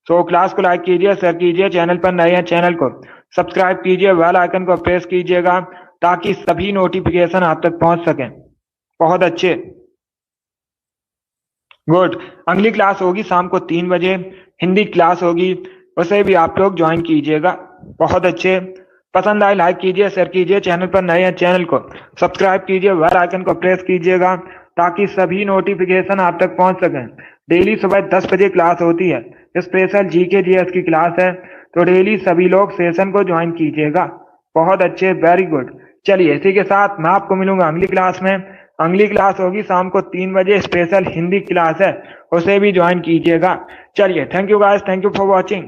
तो क्लास को लाइक कीजिए, शेयर कीजिए, चैनल पर नए हैं चैनल को सब्सक्राइब कीजिए, बेल आइकन को प्रेस कीजिएगा ताकि सभी नोटिफिकेशन आप तक पहुंच सकें। बहुत अच्छे, गुड। अगली क्लास होगी शाम को 3 बजे, हिंदी क्लास होगी, उसे भी आप लोग ज्वाइन कीजिएगा। बहुत अच्छे। पसंद आए लाइक कीजिए, शेयर कीजिए, चैनल पर नए हैं चैनल को सब्सक्राइब कीजिए, बेल आइकन को प्रेस कीजिएगा ताकि सभी नोटिफिकेशन आप तक पहुंच सकें। डेली सुबह 10 बजे क्लास होती है। स्पेशल जीके जीएस की क्लास है, तो डेली सभी लोग सेशन को ज्वाइन कीजिएगा। बहुत अच्छे, वेरी गुड। चलिए, इसी के साथ मैं आपको मिलूंगा अगली क्लास में। अगली क्लास होगी शाम को 3 बजे, स्पेशल हिंदी क्लास है, उसे भी ज्वाइन कीजिएगा। चलिए, thank you guys, thank you for watching.